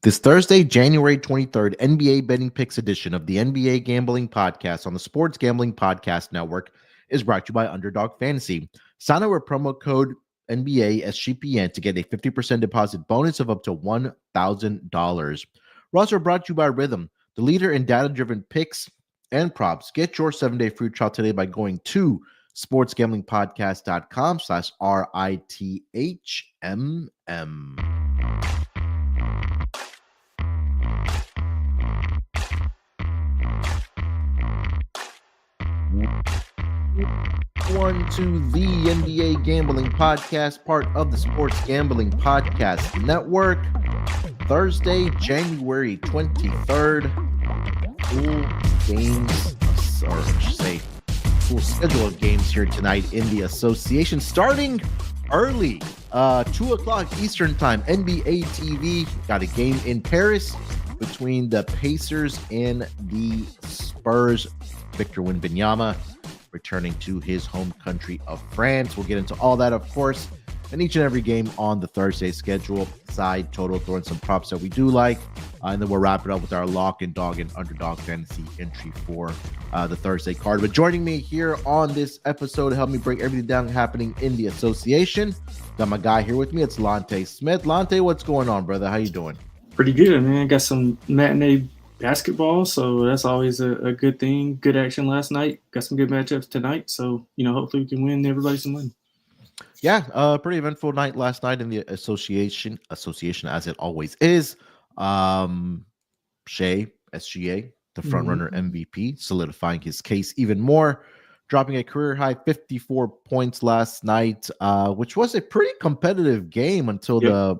This Thursday, January 23rd, NBA Betting Picks edition of the NBA Gambling Podcast on the Sports Gambling Podcast Network is brought to you by Underdog Fantasy. Sign up with promo code NBA SGPN to get a 50% deposit bonus of up to $1,000. We're also brought to you by Rhythm, the leader in data-driven picks and props. Get your 7-day free trial today by going to sportsgamblingpodcast.com/RITHMM. One to the NBA Gambling Podcast, part of the Sports Gambling Podcast Network. Thursday, January 23rd. Full games, or I should say, full schedule of games here tonight in the association. Starting early, 2 o'clock Eastern Time, NBA TV. Got a game in Paris between the Pacers and the Spurs. Victor Wembanyama returning to his home country of France. We'll get into all that, of course, and each and every game on the Thursday schedule. Side total, throwing some props that we do like, and then we'll wrap it up with our lock and dog and underdog fantasy entry for the Thursday card. But joining me here on this episode to help me break everything down happening in the association, got my guy here with me. It's Lonte Smith. Lonte, what's going on, brother? How you doing? Pretty good, man. Got some matinee basketball, so that's always a good thing. Good action last night. Got some good matchups tonight, so hopefully we can win. Everybody some win. Yeah, pretty eventful night last night in the association as it always is. Shea, SGA, the front runner MVP, solidifying his case even more, dropping a career high 54 points last night, which was a pretty competitive game until the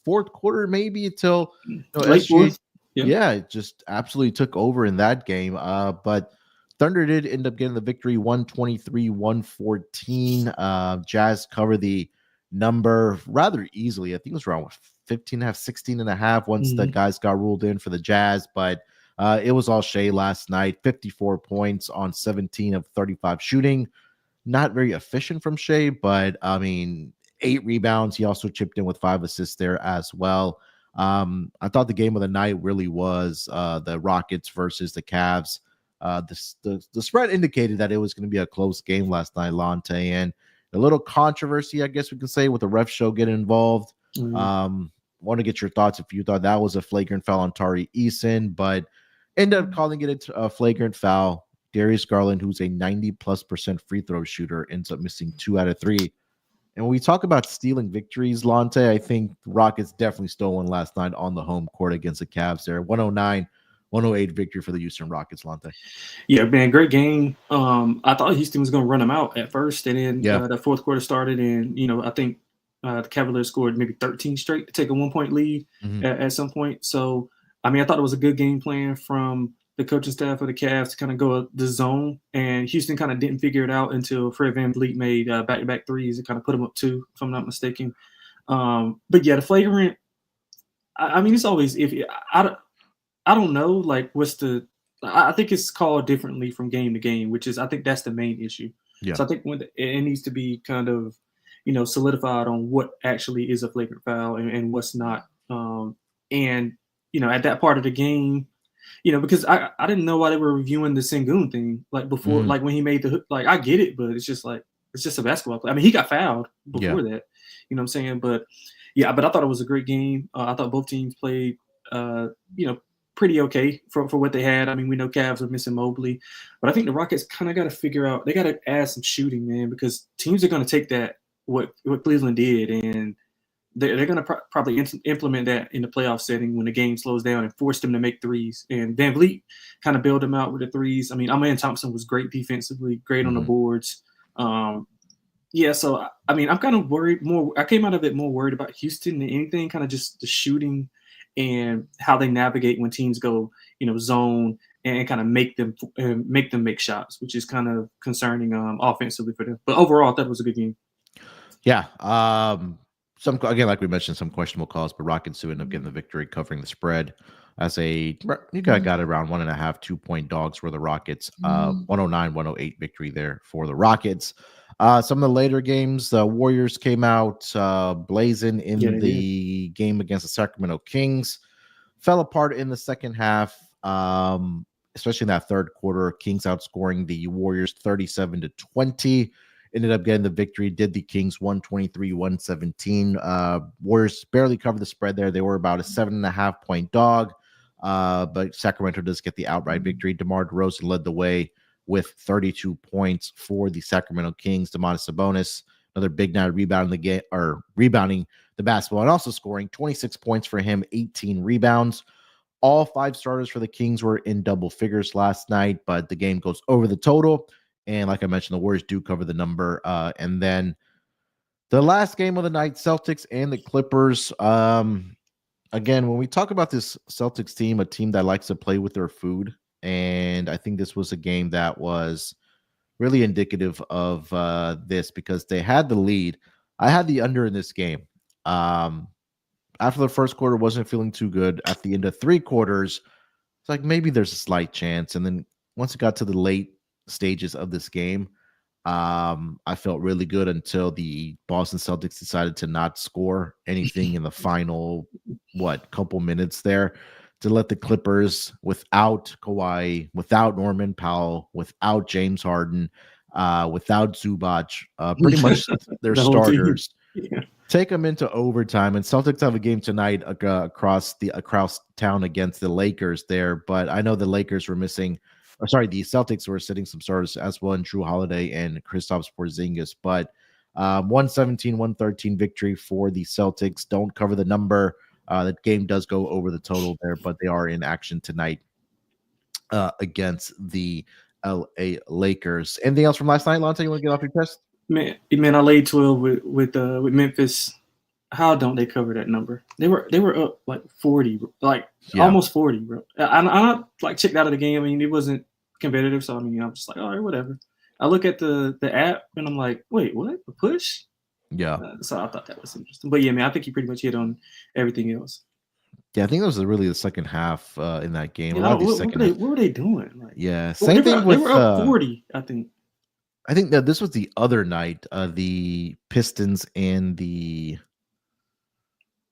fourth quarter, maybe, until SGA. Yeah, it just absolutely took over in that game. But Thunder did end up getting the victory, 123-114. Jazz covered the number rather easily. I think it was around 15.5, 16.5 once the guys got ruled in for the Jazz. But it was all Shea last night, 54 points on 17 of 35 shooting. Not very efficient from Shea, but, 8 rebounds. He also chipped in with 5 assists there as well. I thought the game of the night really was the Rockets versus the Cavs. The spread indicated that it was going to be a close game last night, Lonte, and a little controversy, I guess we can say, with the ref show getting involved. Want to get your thoughts if you thought that was a flagrant foul on Tari Eason, but ended up calling it a flagrant foul. Darius Garland, who's a 90+% free throw shooter, ends up missing 2 out of 3. And when we talk about stealing victories, Lonte, I think the Rockets definitely stole one last night on the home court against the Cavs there. 109-108 victory for the Houston Rockets, Lonte. Yeah, man, great game. I thought Houston was going to run them out at first, and then the fourth quarter started, and, I think the Cavaliers scored maybe 13 straight to take a 1-point lead at some point. So, I thought it was a good game plan from the coaching staff of the Cavs to kind of go the zone, and Houston kind of didn't figure it out until Fred VanVleet made back-to-back threes and kind of put them up 2, if I'm not mistaken. But yeah, the flagrant, it's always I don't know, like, I think it's called differently from game to game, which is, I think that's the main issue. Yeah. So I think it needs to be kind of, solidified on what actually is a flagrant foul and what's not. And at that part of the game, because I didn't know why they were reviewing the Sengun thing, like, before, like, when he made the hook. Like, I get it, but it's just like, it's just a basketball play. He got fouled before that, you know what I'm saying? But yeah, but I thought it was a great game. I thought both teams played, pretty okay for what they had. We know Cavs are missing Mobley, but I think the Rockets kind of got to figure out, they got to add some shooting, man, because teams are going to take that, what Cleveland did, and they're going to probably implement that in the playoff setting when the game slows down and force them to make threes. And VanVleet kind of bailed them out with the threes. Amen Thompson was great defensively, great on the boards. So, I'm kind of worried more. I came out of it more worried about Houston than anything, kind of just the shooting and how they navigate when teams go, zone and kind of make them make shots, which is kind of concerning offensively for them. But overall, I thought it was a good game. Yeah. some, again, like we mentioned, some questionable calls, but Rockets do end up getting the victory, covering the spread as you got around 1.5, 2-point dogs for the Rockets. 109-108 victory there for the Rockets. Some of the later games, the Warriors came out blazing in the game against the Sacramento Kings. Fell apart in the second half, especially in that third quarter. Kings outscoring the Warriors 37-20. Ended up getting the victory. Did the Kings 123-117. Warriors barely covered the spread there. They were about a 7.5-point dog, but Sacramento does get the outright victory. DeMar DeRozan led the way with 32 points for the Sacramento Kings. Domantas Sabonis, another big night rebounding the game, or rebounding the basketball, and also scoring 26 points for him, 18 rebounds. All 5 starters for the Kings were in double figures last night, but the game goes over the total. And like I mentioned, the Warriors do cover the number. And then the last game of the night, Celtics and the Clippers. Again, when we talk about this Celtics team, a team that likes to play with their food, and I think this was a game that was really indicative of this because they had the lead. I had the under in this game. After the first quarter, wasn't feeling too good. At the end of 3 quarters, it's like maybe there's a slight chance. And then once it got to the late stages of this game, I felt really good until the Boston Celtics decided to not score anything in the final, couple minutes there, to let the Clippers, without Kawhi, without Norman Powell, without James Harden, without Zubac, pretty much their starters, take them into overtime. And Celtics have a game tonight across town against the Lakers there, but I know the Lakers were missing. The Celtics were sitting some starters as well in Drew Holiday and Kristaps Porzingis, but 117-113 victory for the Celtics. Don't cover the number. The game does go over the total there, but they are in action tonight against the LA Lakers. Anything else from last night, Lonte, you want to get off your chest? Man, I laid 12 with Memphis. How don't they cover that number? They were up like 40, almost 40, bro. I'm not like checked out of the game. I mean, it wasn't competitive, so I mean, I'm just like, all right, whatever. I look at the app and I'm like, wait, what? A push? Yeah. So I thought that was interesting. But yeah, man, I think he pretty much hit on everything else. Yeah, I think that was really the second half in that game. Yeah, what were they doing? Like, yeah, same thing with. They were up 40, I think. I think that this was the other night, the Pistons and the.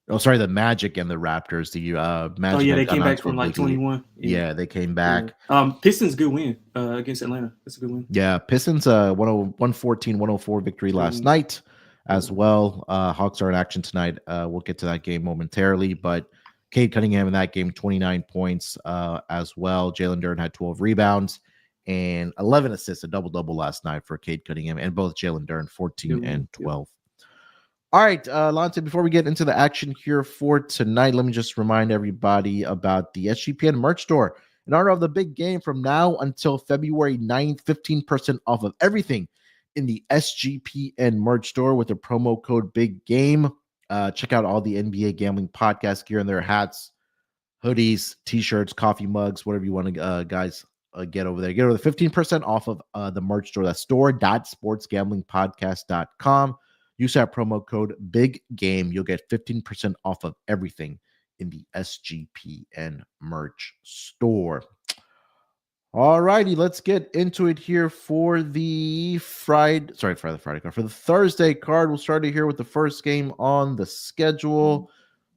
Oh, sorry, the Magic and the Raptors. The Magic. Oh yeah, they came back from like 21. Yeah, they came back. Yeah. Pistons good win against Atlanta. That's a good win. Yeah, Pistons 114-104 victory last night as well. Hawks are in action tonight. We'll get to that game momentarily, but Cade Cunningham in that game, 29 points as well. Jalen Duren had 12 rebounds and 11 assists, a double-double last night for Cade Cunningham, and both Jalen Duren, 14 and 12. All right, Lonte, before we get into the action here for tonight, let me just remind everybody about the SGPN merch store. In honor of the big game from now until February 9th, 15% off of everything in the SGPN merch store with the promo code Big Game. Check out all the NBA gambling podcast gear and their hats, hoodies, t-shirts, coffee mugs, whatever you want to, guys, get over there. Get over the 15% off of the merch store. That's store.sportsgamblingpodcast.com. Use that promo code Big Game. You'll get 15% off of everything in the SGPN merch store. All righty, let's get into it here for the Friday card. For the Thursday card, we'll start it here with the first game on the schedule.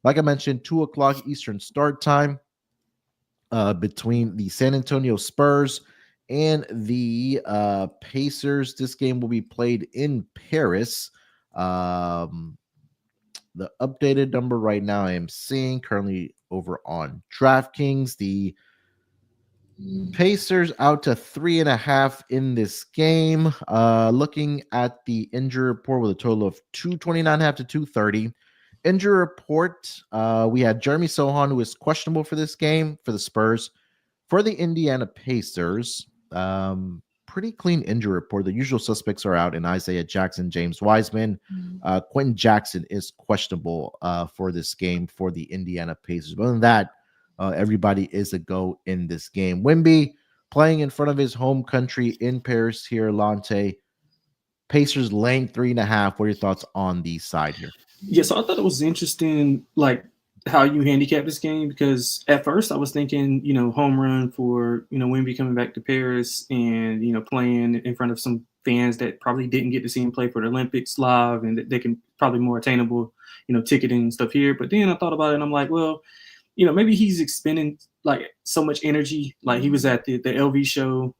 Like I mentioned, 2:00 Eastern start time between the San Antonio Spurs and the Pacers. This game will be played in Paris. The updated number right now I am seeing currently over on DraftKings, the Pacers out to 3.5 in this game. Looking at the injury report with a total of 229.5 to 230. Injury report, we had Jeremy Sohan, who is questionable for this game for the Spurs. For the Indiana Pacers, pretty clean injury report. The usual suspects are out in Isaiah Jackson, James Wiseman. Quentin Jackson is questionable for this game for the Indiana Pacers. But other than that, everybody is a go in this game. Wemby playing in front of his home country in Paris here, Lonte. Pacers laying 3.5. What are your thoughts on the side here? Yeah, so I thought it was interesting, like how you handicap this game, because at first I was thinking, home run for, Wemby coming back to Paris and, playing in front of some fans that probably didn't get to see him play for the Olympics live, and that they can probably more attainable, ticketing and stuff here. But then I thought about it and I'm like, well, maybe he's expending like so much energy. Like he was at the LV show,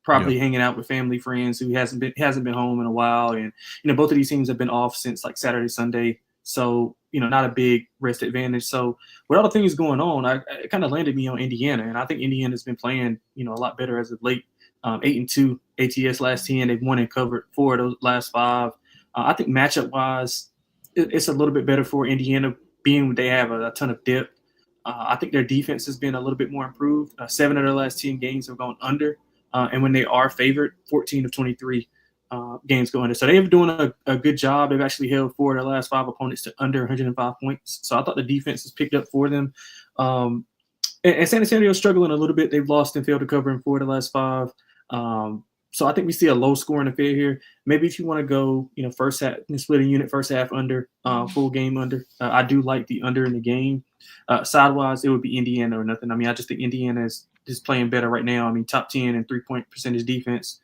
probably hanging out with family, friends who hasn't been home in a while. And, both of these teams have been off since like Saturday, Sunday. So, not a big rest advantage. So with all the things going on, it kind of landed me on Indiana. And I think Indiana's been playing, a lot better as of late. 8-2 ATS last 10. They've won and covered 4 of those last 5. I think matchup wise, it's a little bit better for Indiana, being they have a ton of depth. I think their defense has been a little bit more improved. 7 of their last 10 games have gone under. And when they are favored, 14 of 23 games go under. So they're doing a good job. They've actually held 4 of their last 5 opponents to under 105 points. So I thought the defense has picked up for them. And San Antonio is struggling a little bit. They've lost and failed to cover in 4 of the last 5. So I think we see a low scoring affair here. Maybe if you want to go, first half, split a unit, first half under, full game under. I do like the under in the game. Sidewise, it would be Indiana or nothing. I mean, I just think Indiana is playing better right now. I mean, top 10 in 3-point percentage defense.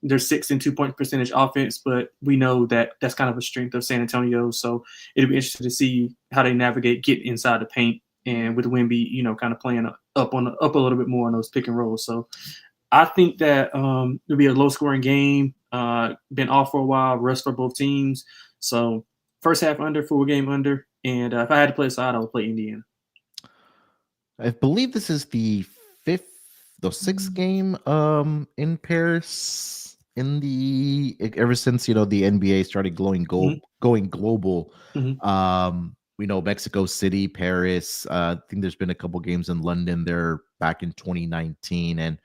They're 6th in 2-point percentage offense, but we know that that's kind of a strength of San Antonio. So it'll be interesting to see how they navigate, get inside the paint, and with Wemby, kind of playing up a little bit more on those pick and rolls. So I think that it'll be a low scoring game. Been off for a while, rest for both teams. So first half under, full game under. And if I had to play a side, I would play Indiana. I believe this is the 6th game in Paris ever since the NBA started going global. Mm-hmm. We know Mexico City, Paris. I think there's been a couple games in London there back in 2019, and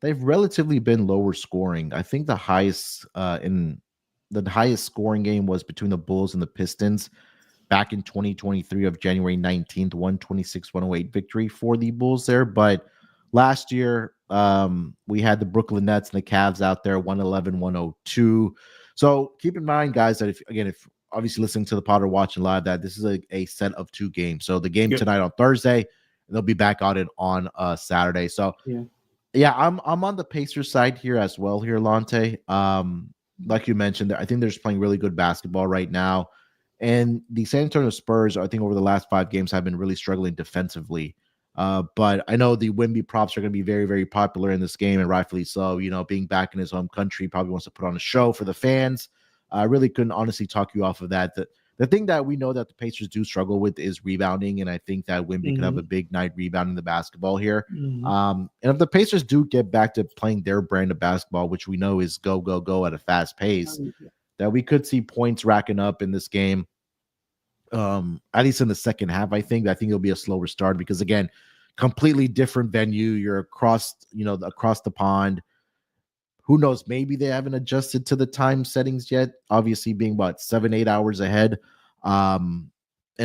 they've relatively been lower scoring. I think the highest scoring game was between the Bulls and the Pistons back in 2023 of January 19th, 126-108 victory for the Bulls there. But last year, we had the Brooklyn Nets and the Cavs out there, 111-102. So keep in mind, guys, that if obviously listening to the pod or watching live, that this is a set of 2 games. So the game tonight on Thursday, and they'll be back on it on Saturday. So yeah, I'm on the Pacers side here as well here, Lonte. Like you mentioned, I think they're just playing really good basketball right now. And the San Antonio Spurs, I think over the last 5 games, have been really struggling defensively. But I know the Wemby props are going to be very, very popular in this game, and rightfully so. Being back in his home country, probably wants to put on a show for the fans. I really couldn't honestly talk you off of that. The thing that we know that the Pacers do struggle with is rebounding, and I think that Wemby could have a big night rebounding the basketball here. And if the Pacers do get back to playing their brand of basketball, which we know is go, go, go at a fast pace, that we could see points racking up in this game, at least in the second half. I think it'll be a slower start because, again, completely different venue. You're across the pond. Who knows? Maybe they haven't adjusted to the time settings yet. Obviously, being about 7-8 hours ahead. And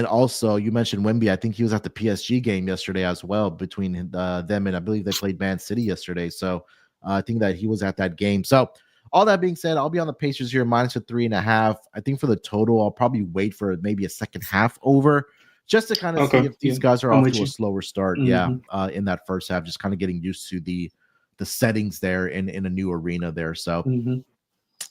also, you mentioned Wemby. I think he was at the PSG game yesterday as well between them, and I believe they played Man City yesterday. So I think that he was at that game. So all that being said, I'll be on the Pacers here minus a 3.5. I think for the total, I'll probably wait for maybe a second half over just to kind of see if these guys are off to a slower start. Mm-hmm. In that first half, just kind of getting used to the settings there in a new arena there. So,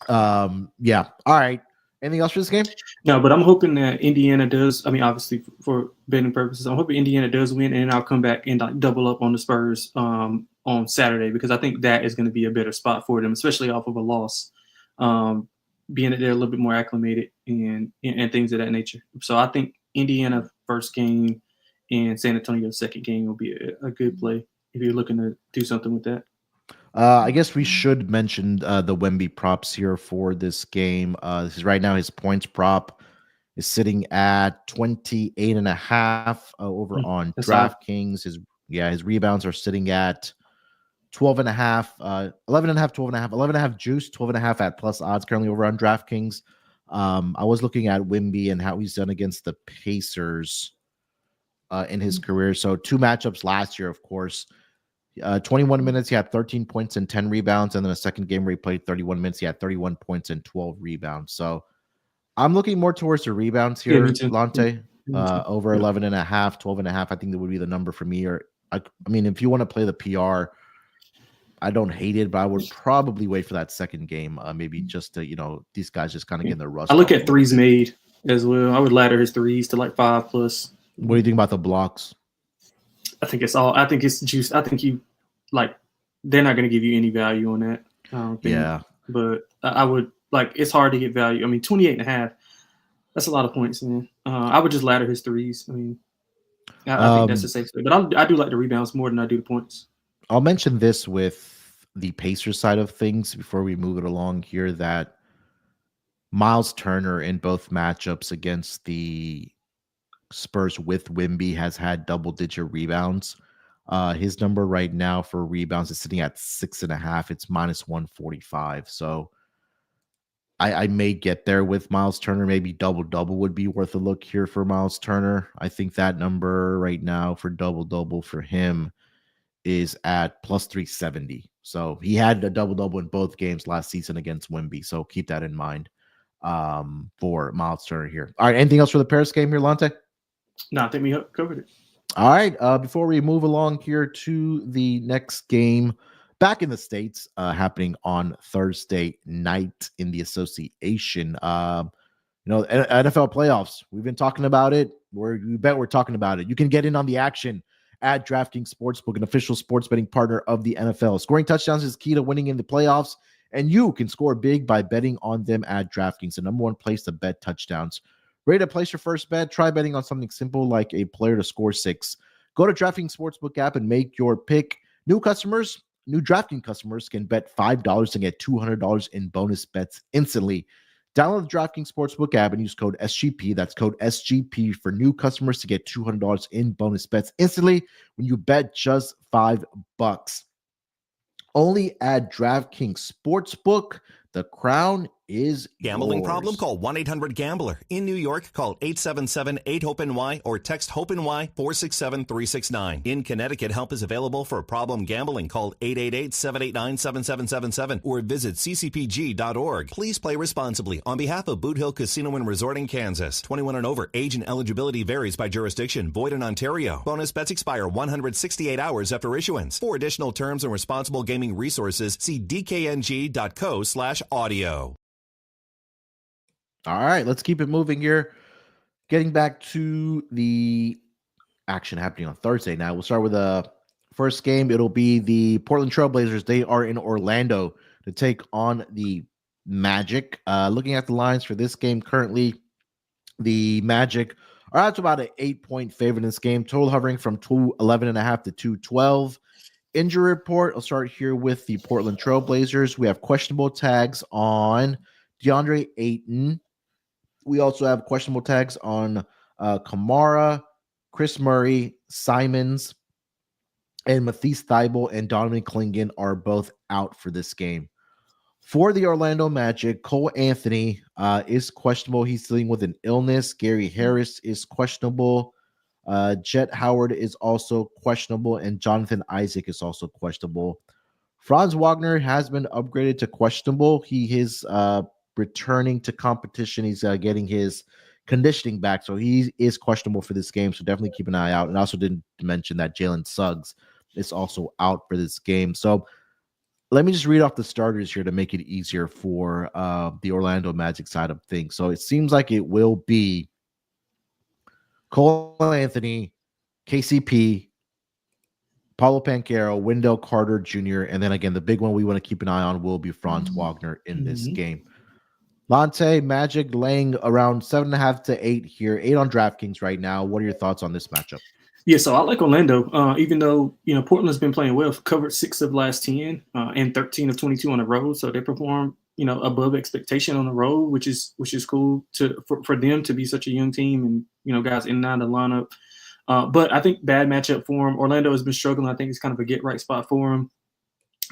yeah. All right. Anything else for this game? No, but I'm hoping that Indiana does. I mean, obviously for betting purposes, I'm hoping Indiana does win, and I'll come back and double up on the Spurs on Saturday, because I think that is going to be a better spot for them, especially off of a loss, being that they're a little bit more acclimated and things of that nature. So I think Indiana first game and San Antonio second game will be a good play if you're looking to do something with that. I guess we should mention the Wemby props here for this game. This is right now his points prop is sitting at 28.5 over on DraftKings. His rebounds are sitting at 12.5, 11.5, 12.5, 11.5 juice, 12.5 at plus odds currently over on DraftKings. I was looking at Wemby and how he's done against the Pacers in his career. So 2 matchups last year, of course. 21 minutes, he had 13 points and 10 rebounds. And then a second game where he played 31 minutes, he had 31 points and 12 rebounds. So I'm looking more towards the rebounds here, Lonte. Over 11 and a half, 12 and a half. I think that would be the number for me. Or I mean, if you want to play the PR, I don't hate it, but I would probably wait for that second game. Maybe just to, these guys just kind of getting their rust. I look at threes made as well. I would ladder his threes to like 5+. What do you think about the blocks? I think it's juice. I think they're not going to give you any value on that. I don't think. Yeah. But I would it's hard to get value. I mean, 28 and a half, that's a lot of points, man. I would just ladder his threes. I mean, I think that's a safe bet. But I do like the rebounds more than I do the points. I'll mention this with the Pacers side of things before we move it along here, that Miles Turner in both matchups against the Spurs with Wemby has had double-digit rebounds. His number right now for rebounds is sitting at 6.5. It's -145. So I may get there with Miles Turner. Maybe double-double would be worth a look here for Miles Turner. I think that number right now for double-double for him is at +370. So he had a double-double in both games last season against Wemby. So keep that in mind for Miles Turner here. All right, anything else for the Paris game here, Lonte? No, I think we covered it. All right, before we move along here to the next game back in the States, happening on Thursday night in the association, NFL playoffs. We've been talking about it. We bet we're talking about it. You can get in on the action at DraftKings Sportsbook, an official sports betting partner of the NFL. Scoring touchdowns is key to winning in the playoffs, and you can score big by betting on them at DraftKings, the number one place to bet touchdowns. Ready to place your first bet? Try betting on something simple like a player to score 6. Go to DraftKings Sportsbook app and make your pick. New DraftKings customers can bet $5 and get $200 in bonus bets instantly. Download the DraftKings Sportsbook app and use code SGP. That's code SGP for new customers to get $200 in bonus bets instantly when you bet just $5. Only at DraftKings Sportsbook. The crown is Gambling yours. problem? Call 1-800-GAMBLER. In New York, call 877-8-HOPENY or text HOPENY 467-369. In Connecticut, help is available for problem gambling. Call 888-789-7777 or visit ccpg.org. Please play responsibly. On behalf of Boot Hill Casino and Resort in Kansas, 21 and over. Age and eligibility varies by jurisdiction. Void in Ontario. Bonus bets expire 168 hours after issuance. For additional terms and responsible gaming resources, see dkng.co/audio. All right, let's keep it moving here. Getting back to the action happening on Thursday now. We'll start with the first game. It'll be the Portland Trail Blazers. They are in Orlando to take on the Magic. Looking at the lines for this game currently, the Magic are out to about an 8-point favorite in this game. Total hovering from 211.5 to 212. Injury report. I'll start here with the Portland Trail Blazers. We have questionable tags on DeAndre Ayton. We also have questionable tags on Kamara, Chris Murray, Simons, and Matisse Thybulle and Donovan Clingan are both out for this game. For the Orlando Magic, Cole Anthony is questionable. He's dealing with an illness. Gary Harris is questionable. Jet Howard is also questionable, and Jonathan Isaac is also questionable. Franz Wagner has been upgraded to questionable. He is returning to competition. He's getting his conditioning back, so he is questionable for this game, so definitely keep an eye out. And I also didn't mention that Jalen Suggs is also out for this game. So let me just read off the starters here to make it easier for the Orlando Magic side of things. So it seems like it will be Cole Anthony, KCP, Paulo Banchero, Wendell Carter Jr., and then again, the big one we want to keep an eye on will be Franz Wagner in this game. Lonte, Magic laying around 7.5 to 8 here, 8 on DraftKings right now. What are your thoughts on this matchup? Yeah, so I like Orlando, even though, Portland's been playing well, covered 6 of last 10 and 13 of 22 on the road. So they perform, above expectation on the road, which is cool for them to be such a young team and, guys in and out of the lineup. But I think bad matchup for them. Orlando has been struggling. I think it's kind of a get right spot for them.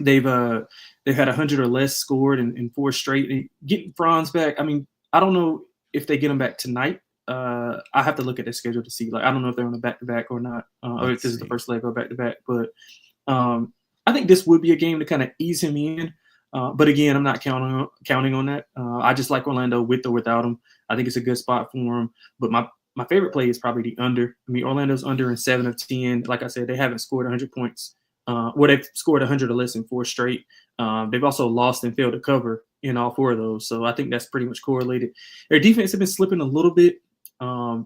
They've had 100 or less scored in 4 straight. And getting Franz back, I mean, I don't know if they get him back tonight. I have to look at their schedule to see. I don't know if they're on a back-to-back or not, or if this is the first leg or back-to-back. But I think this would be a game to kind of ease him in. But again, I'm not counting on that. I just like Orlando with or without him. I think it's a good spot for him. But my favorite play is probably the under. I mean, Orlando's under in 7 of 10. Like I said, they haven't scored 100 points. They've scored 100 or less in 4 straight. They've also lost and failed to cover in all 4 of those. So I think that's pretty much correlated. Their defense has been slipping a little bit.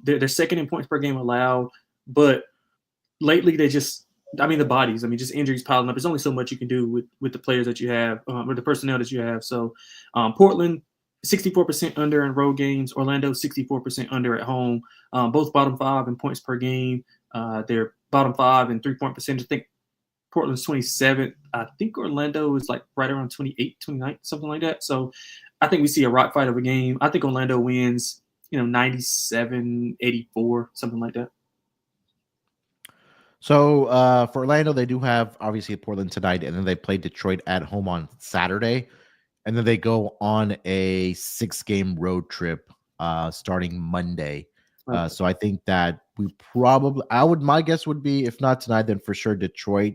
They're second in points per game allowed. But lately the bodies, just injuries piling up. There's only so much you can do with the players that you have, or the personnel that you have. So Portland, 64% under in road games. Orlando, 64% under at home. Both bottom 5 in points per game. They're bottom 5 in 3-point percentage. I think Portland's 27th. I think Orlando is like right around 28, 29, something like that. So I think we see a rock fight of a game. I think Orlando wins, 97-84, something like that. So for Orlando, they do have obviously Portland tonight, and then they play Detroit at home on Saturday, and then they go on a 6-game road trip starting Monday. Okay. So I think that my guess would be, if not tonight, then for sure Detroit,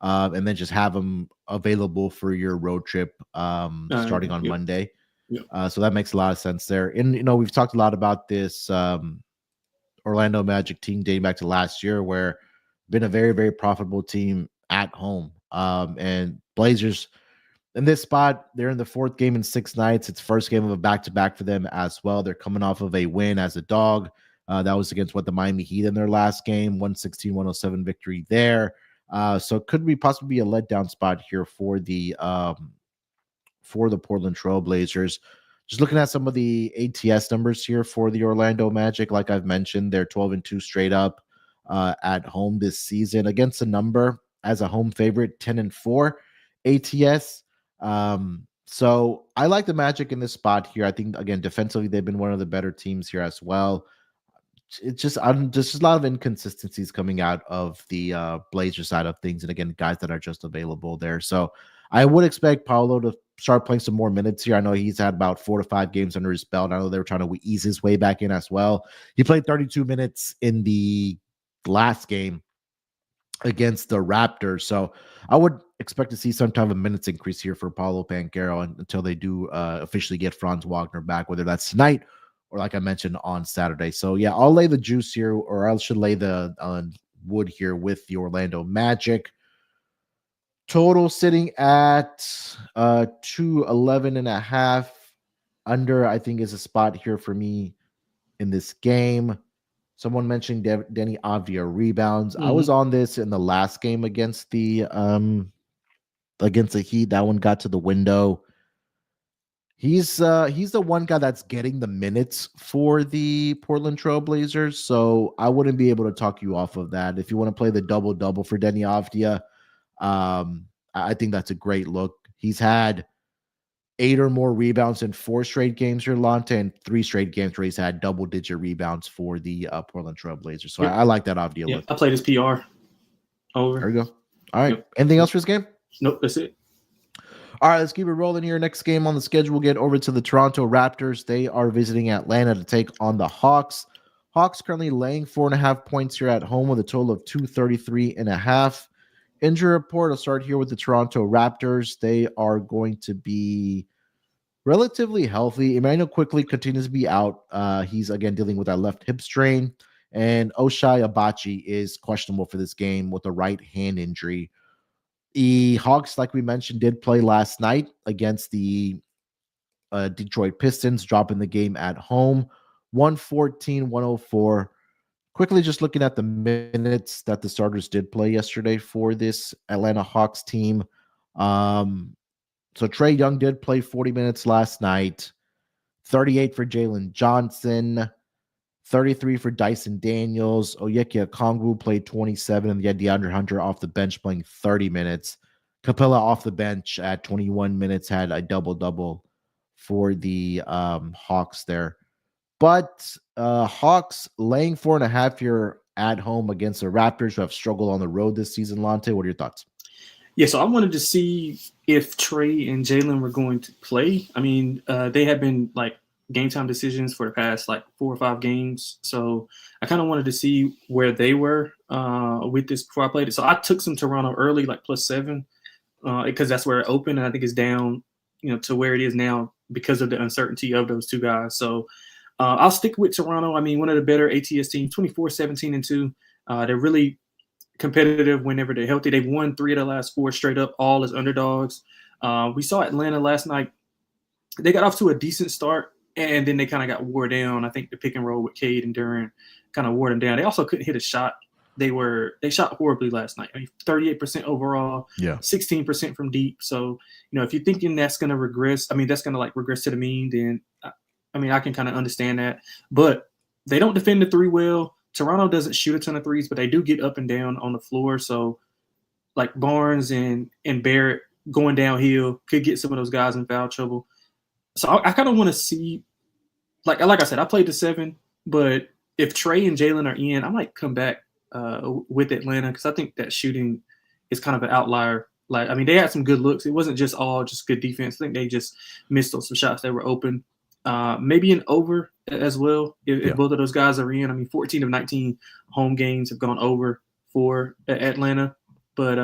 and then just have them available for your road trip starting on Monday. Yeah. So that makes a lot of sense there. And we've talked a lot about this Orlando Magic team dating back to last year, where been a very, very profitable team at home. And Blazers in this spot, they're in the 4th game in 6 nights. It's first game of a back-to-back for them as well. They're coming off of a win as a dog. That was against the Miami Heat in their last game, 116-107 victory there. So it could be possibly a letdown spot here for the Portland Trail Blazers. Just looking at some of the ATS numbers here for the Orlando Magic, like I've mentioned, they're 12-2 straight up at home this season against a number as a home favorite, 10-4 ATS. So I like the Magic in this spot here. I think, again, defensively, they've been one of the better teams here as well. It's just a lot of inconsistencies coming out of the Blazer side of things. And again, guys that are just available there. So I would expect Paolo to start playing some more minutes here. I know he's had about 4 to 5 games under his belt. I know they were trying to ease his way back in as well. He played 32 minutes in the last game against the Raptors. So I would expect to see some type of minutes increase here for Paolo Banchero until they do officially get Franz Wagner back, whether that's tonight or, like I mentioned, on Saturday. So yeah, I'll lay the juice here, or I should lay the wood here with the Orlando Magic. Total sitting at 211.5. Under, I think, is a spot here for me in this game. Someone mentioned Denny Avdia rebounds. I was on this in the last game against the Heat. That one got to the window. He's the one guy that's getting the minutes for the Portland Trail Blazers, so I wouldn't be able to talk you off of that. If you want to play the double-double for Denny Avdia, I think that's a great look. He's had 8 or more rebounds in 4 straight games for Lonte, and 3 straight games where he's had double-digit rebounds for the Portland Trail Blazers. So I like that Avdia look. I played his PR. Over. There we go. All right. Anything else for this game? Nope, that's it. All right, let's keep it rolling here. Next game on the schedule, we'll get over to the Toronto Raptors. They are visiting Atlanta to take on the Hawks. Hawks currently laying 4.5 points here at home with a total of 233.5. Injury report, I'll start here with the Toronto Raptors. They are going to be relatively healthy. Emmanuel quickly continues to be out. He's, again, dealing with that left hip strain. And Ochai Agbaji is questionable for this game with a right hand injury. The Hawks, like we mentioned, did play last night against the Detroit Pistons, dropping the game at home, 114-104. Quickly just looking at the minutes that the starters did play yesterday for this Atlanta Hawks team. So Trae Young did play 40 minutes last night, 38 for Jalen Johnson, 33 for Dyson Daniels. Onyeka Okongwu played 27, and they had DeAndre Hunter off the bench playing 30 minutes. Capella off the bench at 21 minutes had a double-double for the Hawks there. But Hawks laying 4.5 here at home against the Raptors, who have struggled on the road this season. Lonte, what are your thoughts? Yeah, so I wanted to see if Trae and Jalen were going to play. I mean, they have been like game time decisions for the past like 4 or 5 games. So I kind of wanted to see where they were. with this before I played it. So I took some Toronto early, like +7, because that's where it opened, and I think it's down, to where it is now because of the uncertainty of those two guys. So I'll stick with Toronto. I mean, one of the better ATS teams, 24-17-2. They're really competitive whenever they're healthy. They've won 3 of the last 4 straight up, all as underdogs. We saw Atlanta last night. They got off to a decent start, and then they kind of got wore down. I think the pick and roll with Cade and Duran kind of wore them down. They also couldn't hit a shot. They shot horribly last night. I mean, 38% overall, 16% from deep. So, if you're thinking that's going to regress, that's going to like regress to the mean, then I can kind of understand that. But they don't defend the 3 well. Toronto doesn't shoot a ton of 3s, but they do get up and down on the floor. So, like Barnes and Barrett going downhill could get some of those guys in foul trouble. So I kind of want to see, like I said, I played the 7, but if Trey and Jalen are in, I might come back with Atlanta, because I think that shooting is kind of an outlier. They had some good looks. It wasn't just all just good defense. I think they just missed on some shots that were open. Maybe an over as well if both of those guys are in. 14 of 19 home games have gone over for Atlanta. But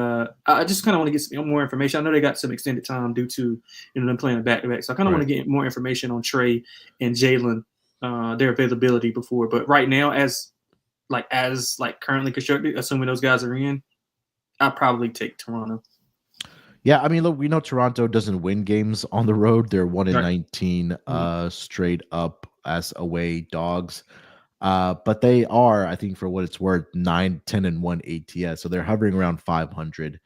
I just kind of want to get some more information. I know they got some extended time due to them playing a back-to-back. So I kind of want to get more information on Trey and Jalen, their availability before. But right now, as currently constructed, assuming those guys are in, I'd probably take Toronto. Yeah, look, we know Toronto doesn't win games on the road. They're 1-19 straight up as away dogs. But they are, I think, for what it's worth, 9-10-1 ATS. So they're hovering around 500.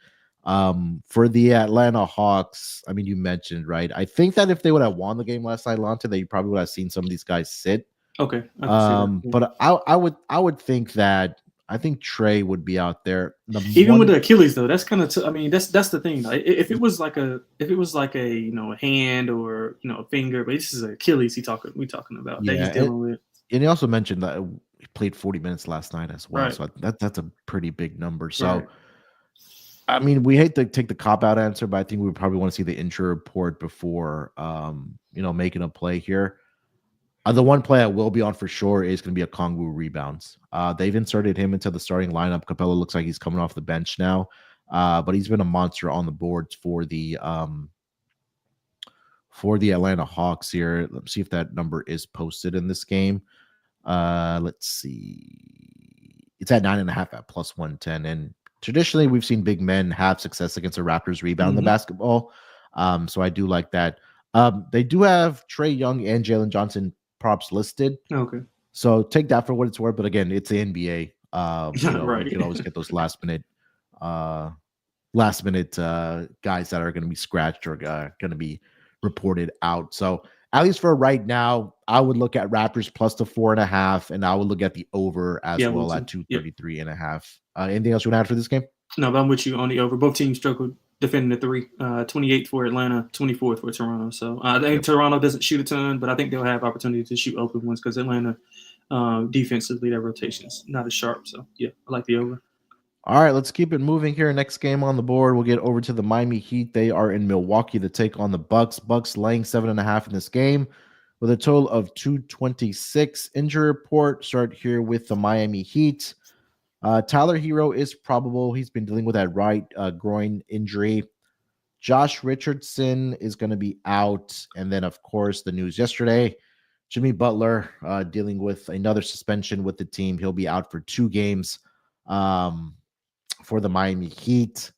For the Atlanta Hawks, you mentioned, right? I think that if they would have won the game last night, Lonte, they probably would have seen some of these guys sit. Okay. But I would think that I think Trey would be out there. Even with the Achilles, though, that's kind of that's the thing. If it was like a a hand or a finger, but this is an Achilles we talking about that he's dealing with. And he also mentioned that he played 40 minutes last night as well. Right. So that's a pretty big number. So, right. We hate to take the cop-out answer, but I think we probably want to see the injury report before, making a play here. The one play I will be on for sure is going to be a Kongwu rebounds. They've inserted him into the starting lineup. Capella looks like he's coming off the bench now, but he's been a monster on the boards for the Atlanta Hawks here. Let's see if that number is posted in this game. Let's see. It's at 9.5 at +110. And traditionally, we've seen big men have success against the Raptors rebound the basketball. So I do like that. They do have Trey Young and Jalen Johnson props listed. Okay. So take that for what it's worth. But again, it's the NBA. Right. You can always get those last minute guys that are going to be scratched or going to be reported out. So at least for right now, I would look at Raptors plus the 4.5, and I would look at the over as well at 233.5. Anything else you want to add for this game? No, but I'm with you on the over. Both teams struggled defending the 3. 28 for Atlanta, 24 for Toronto. So I think Toronto doesn't shoot a ton, but I think they'll have opportunity to shoot open ones because Atlanta defensively, their rotation's not as sharp. So yeah, I like the over. All right, let's keep it moving here. Next game on the board, we'll get over to the Miami Heat. They are in Milwaukee to take on the Bucks. Bucks laying 7.5 in this game with a total of 226. Injury report, start here with the Miami Heat. Tyler Hero is probable. He's been dealing with that right groin injury. Josh Richardson is going to be out. And then, of course, the news yesterday, Jimmy Butler dealing with another suspension with the team. He'll be out for 2 games. For the Miami Heat.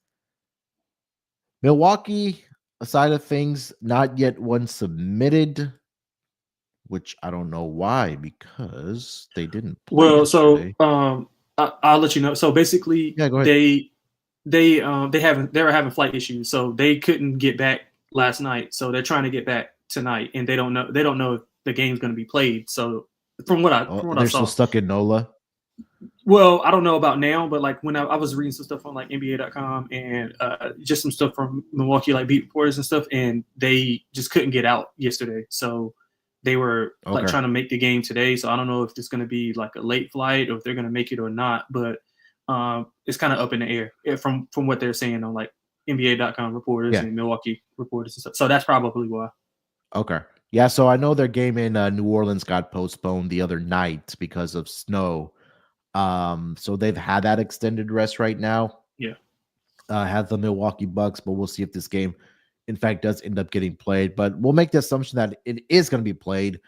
Milwaukee, aside of things, not yet one submitted, which I don't know why, because they didn't play yesterday. I'll let you know. So basically, go ahead. they were having flight issues, so they couldn't get back last night. So they're trying to get back tonight, and they don't know if the game's going to be played. So from what I saw, they're still stuck in NOLA. Well, I don't know about now, but like when I was reading some stuff on like NBA.com and just some stuff from Milwaukee, like beat reporters and stuff, and they just couldn't get out yesterday. So they were like trying to make the game today. So I don't know if it's going to be like a late flight or if they're going to make it or not, but it's kind of up in the air from what they're saying on like NBA.com reporters and Milwaukee reporters and stuff. So that's probably why. Okay. Yeah. So I know their game in New Orleans got postponed the other night because of snow. So they've had that extended rest right now. Yeah. Have the Milwaukee Bucks, but we'll see if this game, in fact, does end up getting played. But we'll make the assumption that it is going to be played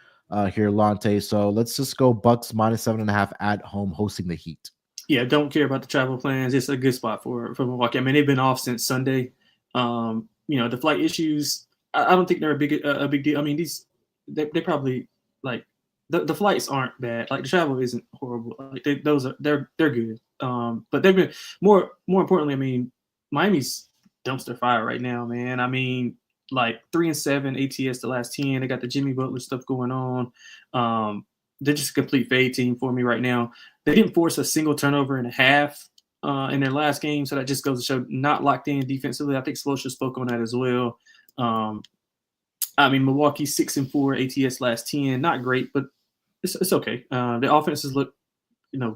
here, Lonte. So let's just go Bucks -7.5 at home hosting the Heat. Yeah, don't care about the travel plans. It's a good spot for Milwaukee. I mean, they've been off since Sunday. The flight issues, I don't think they're a big deal. I mean, they probably like the flights aren't bad. Like the travel isn't horrible. Like they're good. But they've been more importantly. I mean, Miami's dumpster fire right now, man. I mean, like 3-7 ATS the last 10. They got the Jimmy Butler stuff going on. They're just a complete fade team for me right now. They didn't force a single turnover and a half in their last game, so that just goes to show not locked in defensively. I think Spoelstra spoke on that as well. I mean, Milwaukee 6-4 ATS last 10, not great, but it's okay. The offenses look,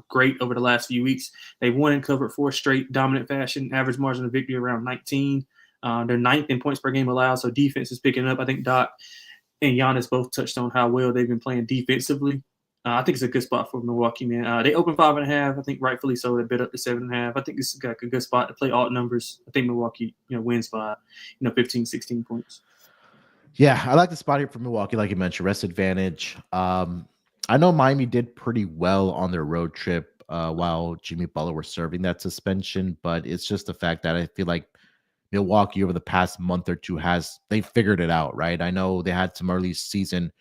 great over the last few weeks. They won and covered 4 straight dominant fashion, average margin of victory around 19. They're 9th in points per game allowed, so defense is picking up. I think Doc and Giannis both touched on how well they've been playing defensively. I think it's a good spot for Milwaukee, man. They opened 5.5. I think rightfully so. They bid up to 7.5. I think this is a good spot to play alt numbers. I think Milwaukee, wins by, 15, 16 points. Yeah, I like the spot here for Milwaukee, like you mentioned, rest advantage. I know Miami did pretty well on their road trip while Jimmy Butler was serving that suspension, but it's just the fact that I feel like Milwaukee over the past month or two they figured it out, right? I know they had some early season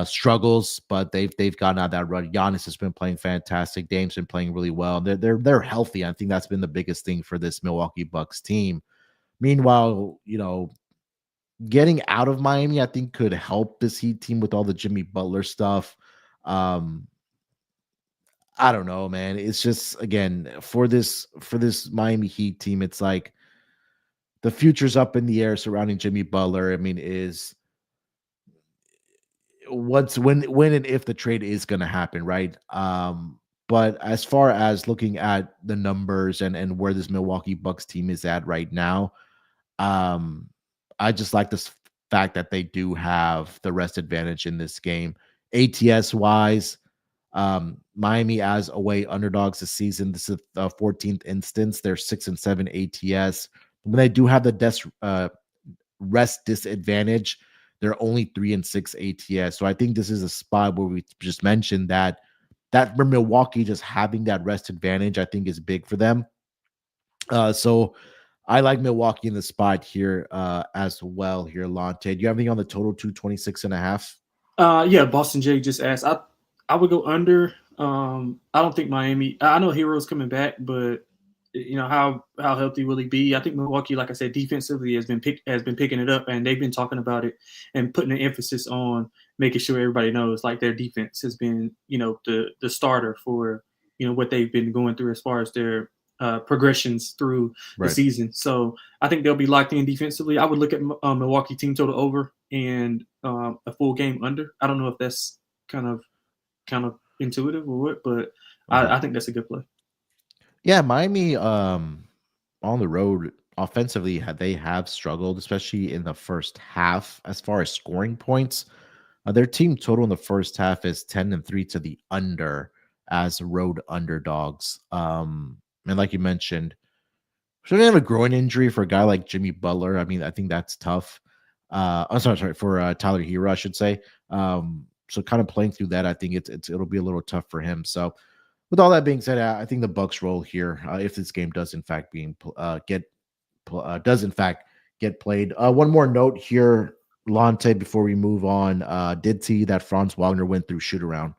struggles, but they've gotten out that run. Giannis has been playing fantastic. Dame's been playing really well. They're healthy. I think that's been the biggest thing for this Milwaukee Bucks team. Meanwhile, getting out of Miami, I think could help this Heat team with all the Jimmy Butler stuff. I don't know, man. It's just, again, for this Miami Heat team, it's like the future's up in the air surrounding Jimmy Butler. I mean, when and if the trade is going to happen, right? But as far as looking at the numbers and where this Milwaukee Bucks team is at right now, I just like this fact that they do have the rest advantage in this game. ATS wise, Miami as away underdogs this season. This is the 14th instance. They're 6-7 ATS. When they do have the rest disadvantage, they're only 3-6 ATS. So I think this is a spot where we just mentioned that for Milwaukee, just having that rest advantage, I think is big for them. So I like Milwaukee in the spot here as well here, Lonte. Do you have anything on the total 226.5? Yeah, Boston J just asked. I would go under. I don't think Miami. I know Hero's coming back, but how healthy will he be? I think Milwaukee, like I said, defensively has been picking it up, and they've been talking about it and putting an emphasis on making sure everybody knows like their defense has been the starter for what they've been going through as far as their progressions through the season. So I think they'll be locked in defensively. I would look at Milwaukee team total over and a full game under. I don't know if that's kind of intuitive or what, but I think that's a good play. Yeah, Miami on the road offensively, they have struggled, especially in the first half as far as scoring points. Their team total in the first half is 10-3 to the under as road underdogs. And like you mentioned, should they have a groin injury for a guy like Jimmy Butler? I mean, I think that's tough. I'm sorry for Tyler Hero, I should say. So kind of playing through that, I think it'll be a little tough for him. So with all that being said, I think the Bucks roll here if this game does in fact get played. One more note here, Lonte, before we move on. Did see that Franz Wagner went through shoot around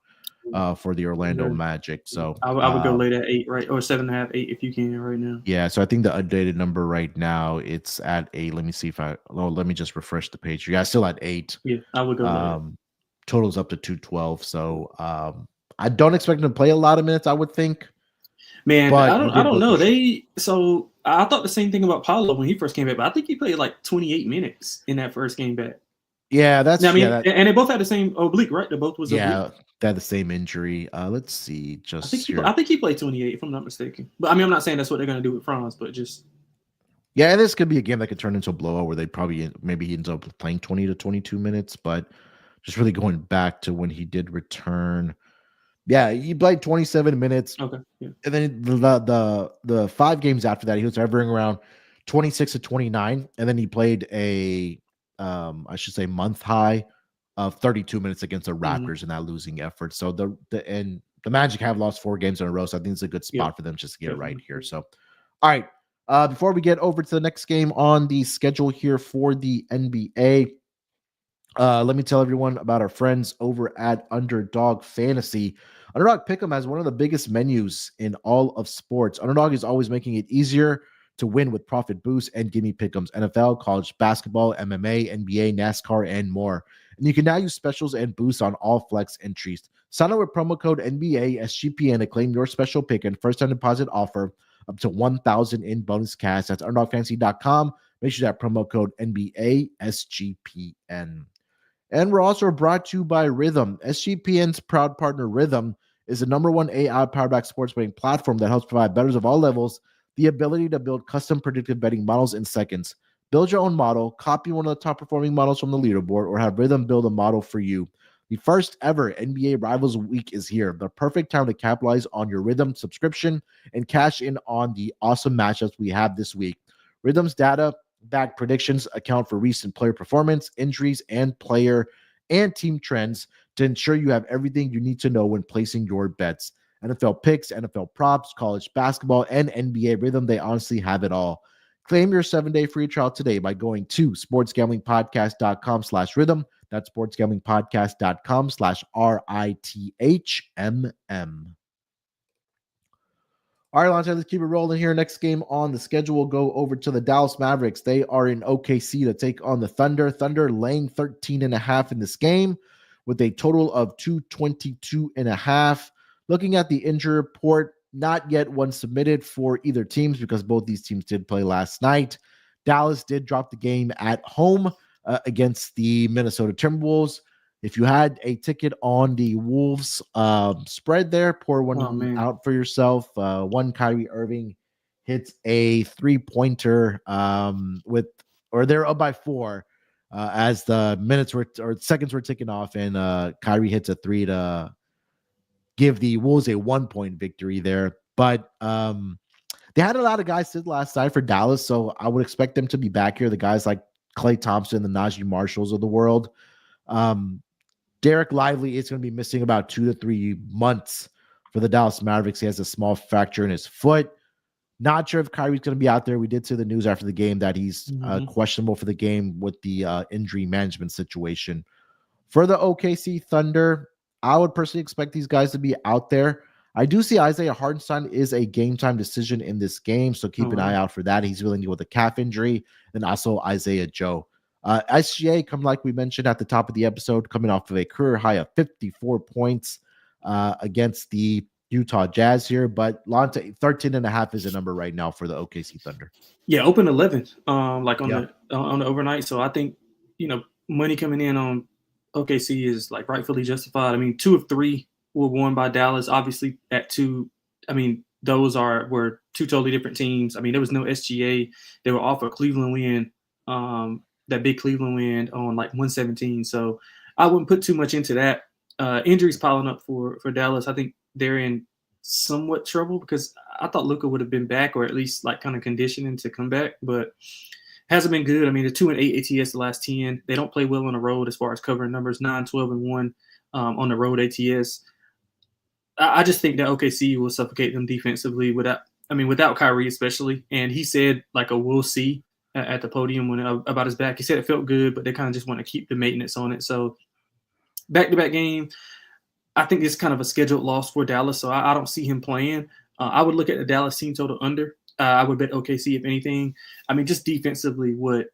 for the Orlando Magic. So I would go late at 8, right? Or 7.5, 8 if you can right now. Yeah, so I think the updated number right now it's at 8. Let me see let me just refresh the page. Yeah, still at 8. Yeah, I would go late. Totals up to 212. So I don't expect them to play a lot of minutes, I would think. Man, I don't know. I thought the same thing about Paolo when he first came back, but I think he played like 28 minutes in that first game back. Yeah, and they both had the same oblique, right? They both was oblique. They had the same injury. Let's see. I think he played 28, if I'm not mistaken. But I mean, I'm not saying that's what they're going to do with Franz, but just. Yeah, and this could be a game that could turn into a blowout where maybe he ends up playing 20 to 22 minutes, but just really going back to when he did return. Yeah, he played 27 minutes. Okay. Yeah. And then the 5 games after that, he was averaging around 26 to 29. And then he played a I should say month high of 32 minutes against the Raptors in that losing effort. So the Magic have lost 4 games in a row. So I think it's a good spot for them just to get it right here. So all right. Before we get over to the next game on the schedule here for the NBA, let me tell everyone about our friends over at Underdog Fantasy. Underdog Pick'em has one of the biggest menus in all of sports. Underdog is always making it easier to win with profit boosts and gimme pick'ems, NFL, college basketball, MMA, NBA, NASCAR, and more. And you can now use specials and boosts on all flex entries. Sign up with promo code NBA SGPN to claim your special pick and first-time deposit offer up to $1,000 in bonus cash. That's underdogfantasy.com. Make sure that promo code NBA SGPN. And we're also brought to you by Rhythm. SGPN's proud partner, Rhythm, is the #1 AI-powered sports betting platform that helps provide bettors of all levels the ability to build custom predictive betting models in seconds. Build your own model, copy one of the top-performing models from the leaderboard, or have Rhythm build a model for you. The first ever NBA Rivals Week is here, the perfect time to capitalize on your Rhythm subscription and cash in on the awesome matchups we have this week. Rhythm's data-backed predictions account for recent player performance, injuries, and player and team trends to ensure you have everything you need to know when placing your bets. NFL picks, NFL props, college basketball, and NBA Rhythm, they honestly have it all. Claim your 7-day free trial today by going to sportsgamblingpodcast.com/rhythm. That's sportsgamblingpodcast.com/RITHMM. All right, Lonte, let's keep it rolling here. Next game on the schedule, we'll go over to the Dallas Mavericks. They are in OKC to take on the Thunder. Thunder laying 13.5 in this game with a total of 222.5. Looking at the injury report, not yet one submitted for either teams because both these teams did play last night. Dallas did drop the game at home against the Minnesota Timberwolves. If you had a ticket on the Wolves spread there, pour one out for yourself. One Kyrie Irving hits a 3-pointer they're up by 4 as the seconds were ticking off, and Kyrie hits a 3 to give the Wolves a 1-point victory there. But they had a lot of guys sit last night for Dallas, so I would expect them to be back here. The guys like Klay Thompson, the Najee Marshalls of the world. Derek Lively is going to be missing about 2 to 3 months for the Dallas Mavericks. He has a small fracture in his foot. Not sure if Kyrie's going to be out there. We did see the news after the game that he's questionable for the game with the injury management situation. For the OKC Thunder, I would personally expect these guys to be out there. I do see Isaiah Hartenstein is a game-time decision in this game, so keep an eye out for that. He's dealing with a calf injury, and also Isaiah Joe. SGA, like we mentioned at the top of the episode, coming off of a career high of 54 points against the Utah Jazz here, but Lonte, 13.5 is a number right now for the OKC Thunder. Yeah, open 11, on the overnight. So I think, money coming in on OKC is like rightfully justified. I mean, 2 of 3 were won by Dallas. Obviously, at 2, I mean, those were 2 totally different teams. I mean, there was no SGA. They were off a Cleveland win, that big Cleveland win on like 117. So I wouldn't put too much into that. Injuries piling up for Dallas. I think they're in somewhat trouble because I thought Luka would have been back, or at least like kind of conditioning to come back, but hasn't been good. I mean, they're 2-8 ATS the last 10. They don't play well on the road as far as covering numbers, 9-12-1 on the road ATS. I just think that OKC will suffocate them defensively without Kyrie especially. And he said like we'll see at the podium about his back. He said it felt good, but they kind of just want to keep the maintenance on it. So back-to-back game, I think it's kind of a scheduled loss for Dallas, so I don't see him playing. I would look at the Dallas team total under. I would bet OKC if anything. I mean, just defensively, what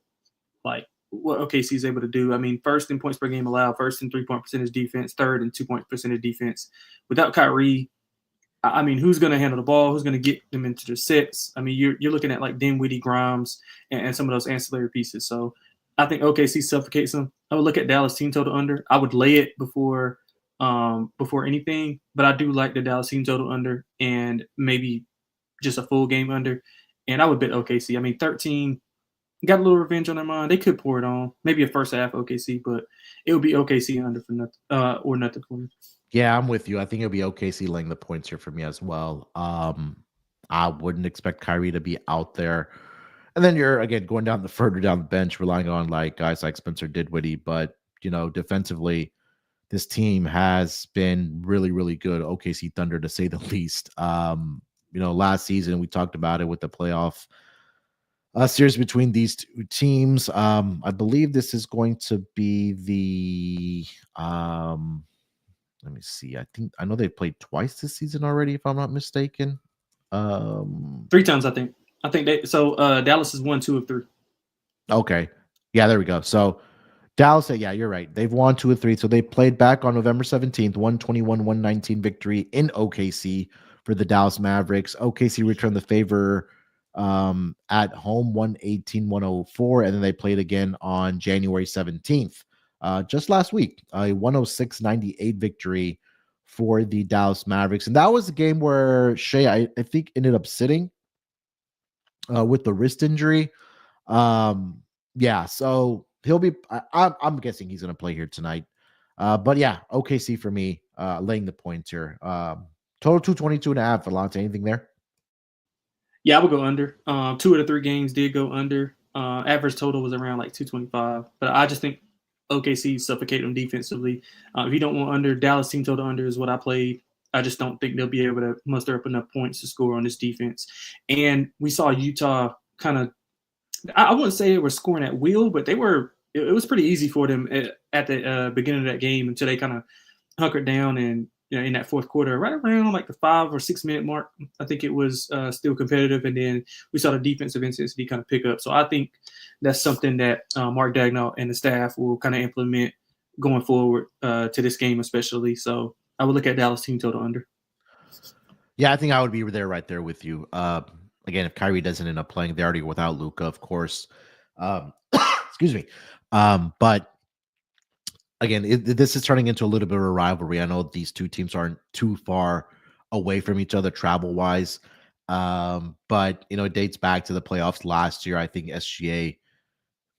OKC is able to do. I mean, first in points per game allowed, first in 3-point percentage defense, third in 2-point percentage defense. Without Kyrie, I mean, who's going to handle the ball? Who's going to get them into their sets? I mean, you're looking at like Dinwiddie, Grimes, and some of those ancillary pieces. So I think OKC suffocates them. I would look at Dallas team total under. I would lay it before anything, but I do like the Dallas team total under and maybe just a full game under. And I would bet OKC. I mean, 13 got a little revenge on their mind. They could pour it on, maybe a first half OKC, but it would be OKC under for nothing or nothing for me. Yeah, I'm with you. I think it'll be OKC laying the points here for me as well. I wouldn't expect Kyrie to be out there. And then you're again going down the further down the bench, relying on like guys like Spencer Dinwiddie. But defensively, this team has been really, really good. OKC Thunder, to say the least. Last season we talked about it with the playoff series between these two teams. I believe this is going to be the let me see. I know they've played twice this season already, if I'm not mistaken. 3 times, I think. Dallas is 1, 2 of 3. Okay. Yeah, there we go. So Dallas, yeah, you're right. They've won 2 of 3. So they played back on November 17th, 121-119 victory in OKC for the Dallas Mavericks. OKC returned the favor at home, 118-104, and then they played again on January 17th. Just last week, a 106-98 victory for the Dallas Mavericks. And that was the game where Shea, I think, ended up sitting with the wrist injury. Yeah, so he'll be I'm guessing he's going to play here tonight. But yeah, OKC for me, laying the points here. Total 222.5 for Lonte. Anything there? Yeah, I would go under. 2 of the 3 games did go under. Average total was around like 225. But I just think OKC suffocated them defensively. If you don't want under, Dallas team total under is what I played. I just don't think they'll be able to muster up enough points to score on this defense. And we saw Utah kind of, I wouldn't say they were scoring at will, but it was pretty easy for them at the beginning of that game until they kind of hunkered down and in that fourth quarter, right around like the 5 or 6 minute mark, I think it was still competitive. And then we saw the defensive intensity kind of pick up. So I think that's something that Mark Daigneault and the staff will kind of implement going forward to this game, especially. So I would look at Dallas team total under. Yeah, I think I would be right there with you. Again, if Kyrie doesn't end up playing, they're already without Luka, of course. Excuse me. But again, this is turning into a little bit of a rivalry. I know these two teams aren't too far away from each other travel-wise. But, it dates back to the playoffs last year. I think SGA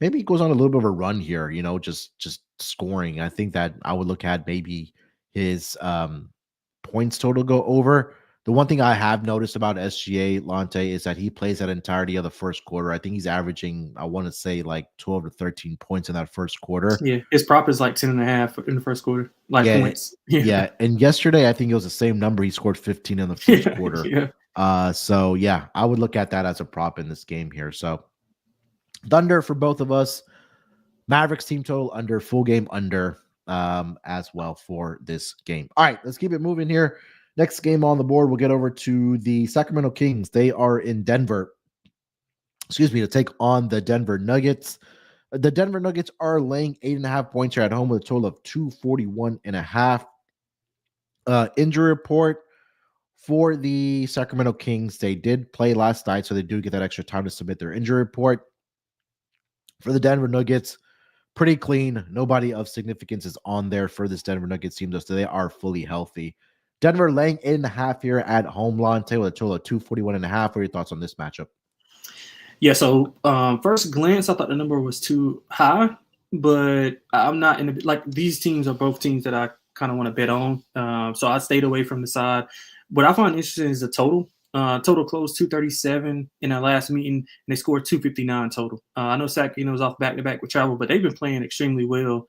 maybe goes on a little bit of a run here, just scoring. I think that I would look at maybe his points total go over. The one thing I have noticed about SGA Lonte is that he plays that entirety of the first quarter. I think he's averaging, I want to say, like 12 to 13 points in that first quarter. Yeah, his prop is like 10.5 in the first quarter, points. Yeah, and yesterday I think it was the same number. He scored 15 in the first quarter. Yeah. So yeah, I would look at that as a prop in this game here. So Thunder for both of us. Mavericks team total under, full game under as well for this game. All right, let's keep it moving here. Next game on the board, we'll get over to the Sacramento Kings. They are in Denver, to take on the Denver Nuggets. The Denver Nuggets are laying 8.5 points here at home with a total of 241.5. Injury report for the Sacramento Kings. They did play last night, so they do get that extra time to submit their injury report. For the Denver Nuggets, pretty clean. Nobody of significance is on there for this Denver Nuggets team, though, so they are fully healthy. Denver laying 8.5 here at home, Lonte, with a total of 241.5. What are your thoughts on this matchup? Yeah, so first glance, I thought the number was too high, but I'm not in these teams are both teams that I kind of want to bet on. So I stayed away from the side. What I find interesting is the total. Total closed 237 in our last meeting, and they scored 259 total. I know Sacramento was off back-to-back with travel, but they've been playing extremely well.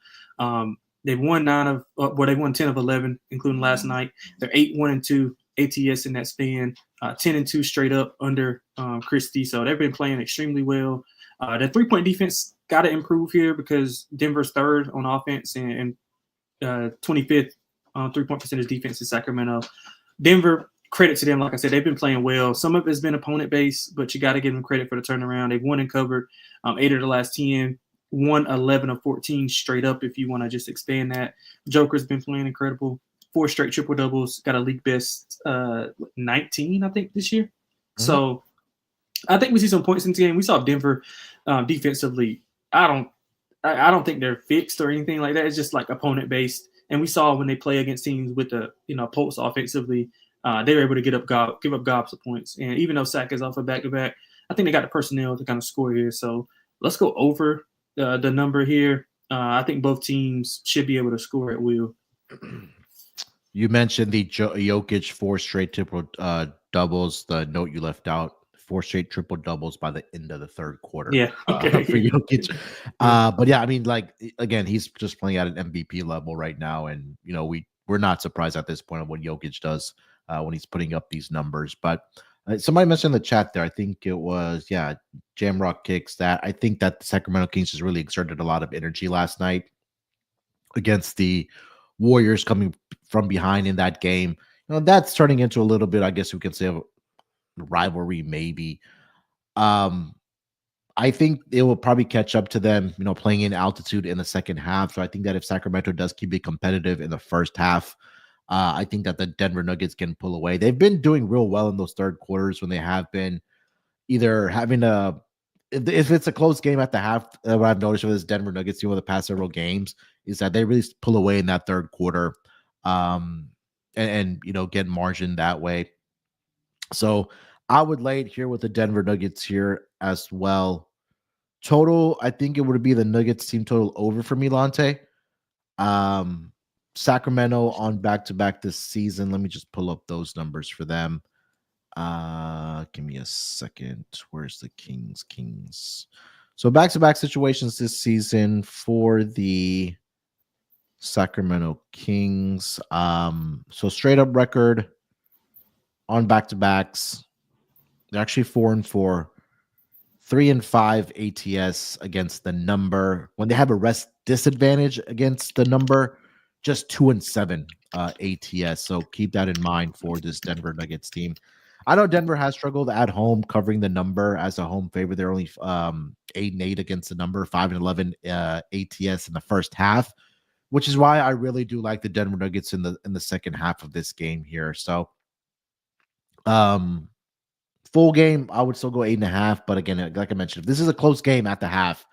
They've won 10 of 11, including last night. They're 8-1-2 ATS in that span, 10-2 straight up under Christie. So they've been playing extremely well. Their 3-point defense got to improve here because Denver's third on offense and 25th on 3-point percentage defense in Sacramento. Denver, credit to them. Like I said, they've been playing well. Some of it's been opponent-based, but you got to give them credit for the turnaround. They've won and covered 8 of the last 10. Won 11 of 14 straight up, if you want to just expand that. Joker's been playing incredible. 4 straight triple-doubles. Got a league best 19, I think, this year. Mm-hmm. So I think we see some points in this game. We saw Denver defensively. I don't think they're fixed or anything like that. It's just like opponent-based. And we saw when they play against teams with the pulse offensively, they were able to give up gobs of points. And even though Sac is off a back-to-back, I think they got the personnel to kind of score here. So let's go over the number here. I think both teams should be able to score at will. You mentioned the Jokic 4 straight triple doubles. The note you left out: 4 straight triple doubles by the end of the third quarter. Yeah, okay. For Jokic. But yeah, I mean, like again, he's just playing at an MVP level right now, and you know we're not surprised at this point of what Jokic does when he's putting up these numbers. But somebody mentioned in the chat there, I think it was Jamrock Kicks, that I think that the Sacramento Kings just really exerted a lot of energy last night against the Warriors coming from behind in that game. You know, that's turning into a little bit, I guess we can say, of a rivalry, maybe. I think it will probably catch up to them, you know, playing in altitude in the second half. So I think that if Sacramento does keep it competitive in the first half, I think that the Denver Nuggets can pull away. They've been doing real well in those third quarters when they have been either having if it's a close game at the half. What I've noticed with this Denver Nuggets team over the past several games is that they really pull away in that third quarter, and you know, get margin that way. So I would lay it here with the Denver Nuggets here as well. Total, I think it would be the Nuggets team total over for me, Lonte. Sacramento on back-to-back this season. Let me just pull up those numbers for them. Give me a second. Where's the Kings? So back-to-back situations this season for the Sacramento Kings. So straight up record on back-to-backs. They're actually 4-4, 3-5 ATS against the number. When they have a rest disadvantage against the number, just 2-7 ATS. So keep that in mind for this Denver Nuggets team. I know Denver has struggled at home covering the number as a home favorite. They're only 8-8 against the number, 5-11 ATS in the first half, which is why I really do like the Denver Nuggets in the second half of this game here. So, full game, I would still go 8.5. But again, like I mentioned, if this is a close game at the half,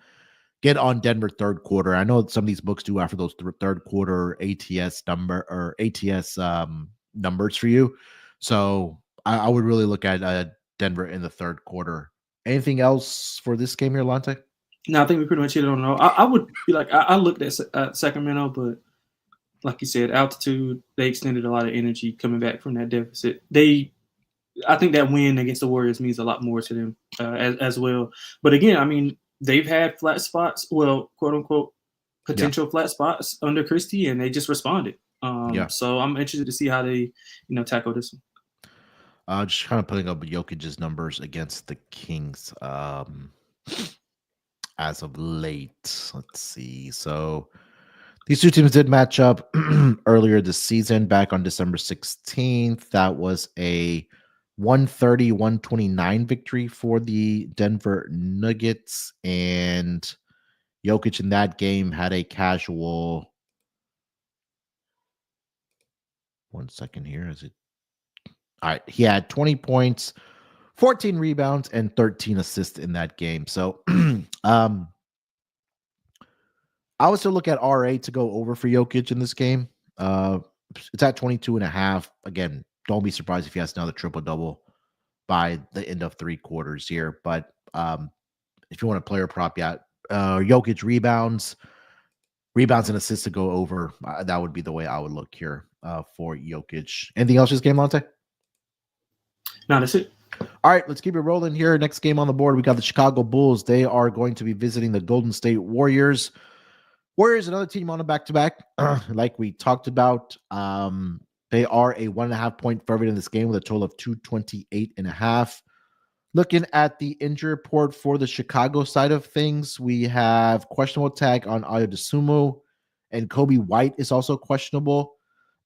get on Denver third quarter. I know some of these books do after those third quarter ATS number or ATS numbers for you. So I would really look at Denver in the third quarter. Anything else for this game here, Lonte? No, I think we pretty much hit it on the. I would be like, I looked at Sacramento, but like you said, altitude, they extended a lot of energy coming back from that deficit. I think that win against the Warriors means a lot more to them as well. But again, I mean, they've had flat spots, well, quote unquote, potential flat spots under Christie, and they just responded. So I'm interested to see how they, tackle this one. Just kind of putting up Jokic's numbers against the Kings as of late. Let's see. So these two teams did match up earlier this season, back on December 16th. That was a 130-129 victory for the Denver Nuggets, and Jokic in that game had a casual. One second here. All right, he had 20 points, 14 rebounds, and 13 assists in that game. So I would still look at RA to go over for Jokic in this game. It's at 22.5. Again, don't be surprised if he has another triple-double by the end of three quarters here. But if you want a player prop, Jokic rebounds and assists to go over. That would be the way I would look here for Jokic. Anything else this game, Lonte? No, that's it. All right, let's keep it rolling here. Next game on the board, we got the Chicago Bulls. They are going to be visiting the Golden State Warriors. Warriors, another team on a back-to-back, like we talked about. They are a 1.5 point favorite in this game with a total of 228.5. Looking at the injury report for the Chicago side of things, we have questionable tag on Ayo Dosunmu, and Kobe White is also questionable.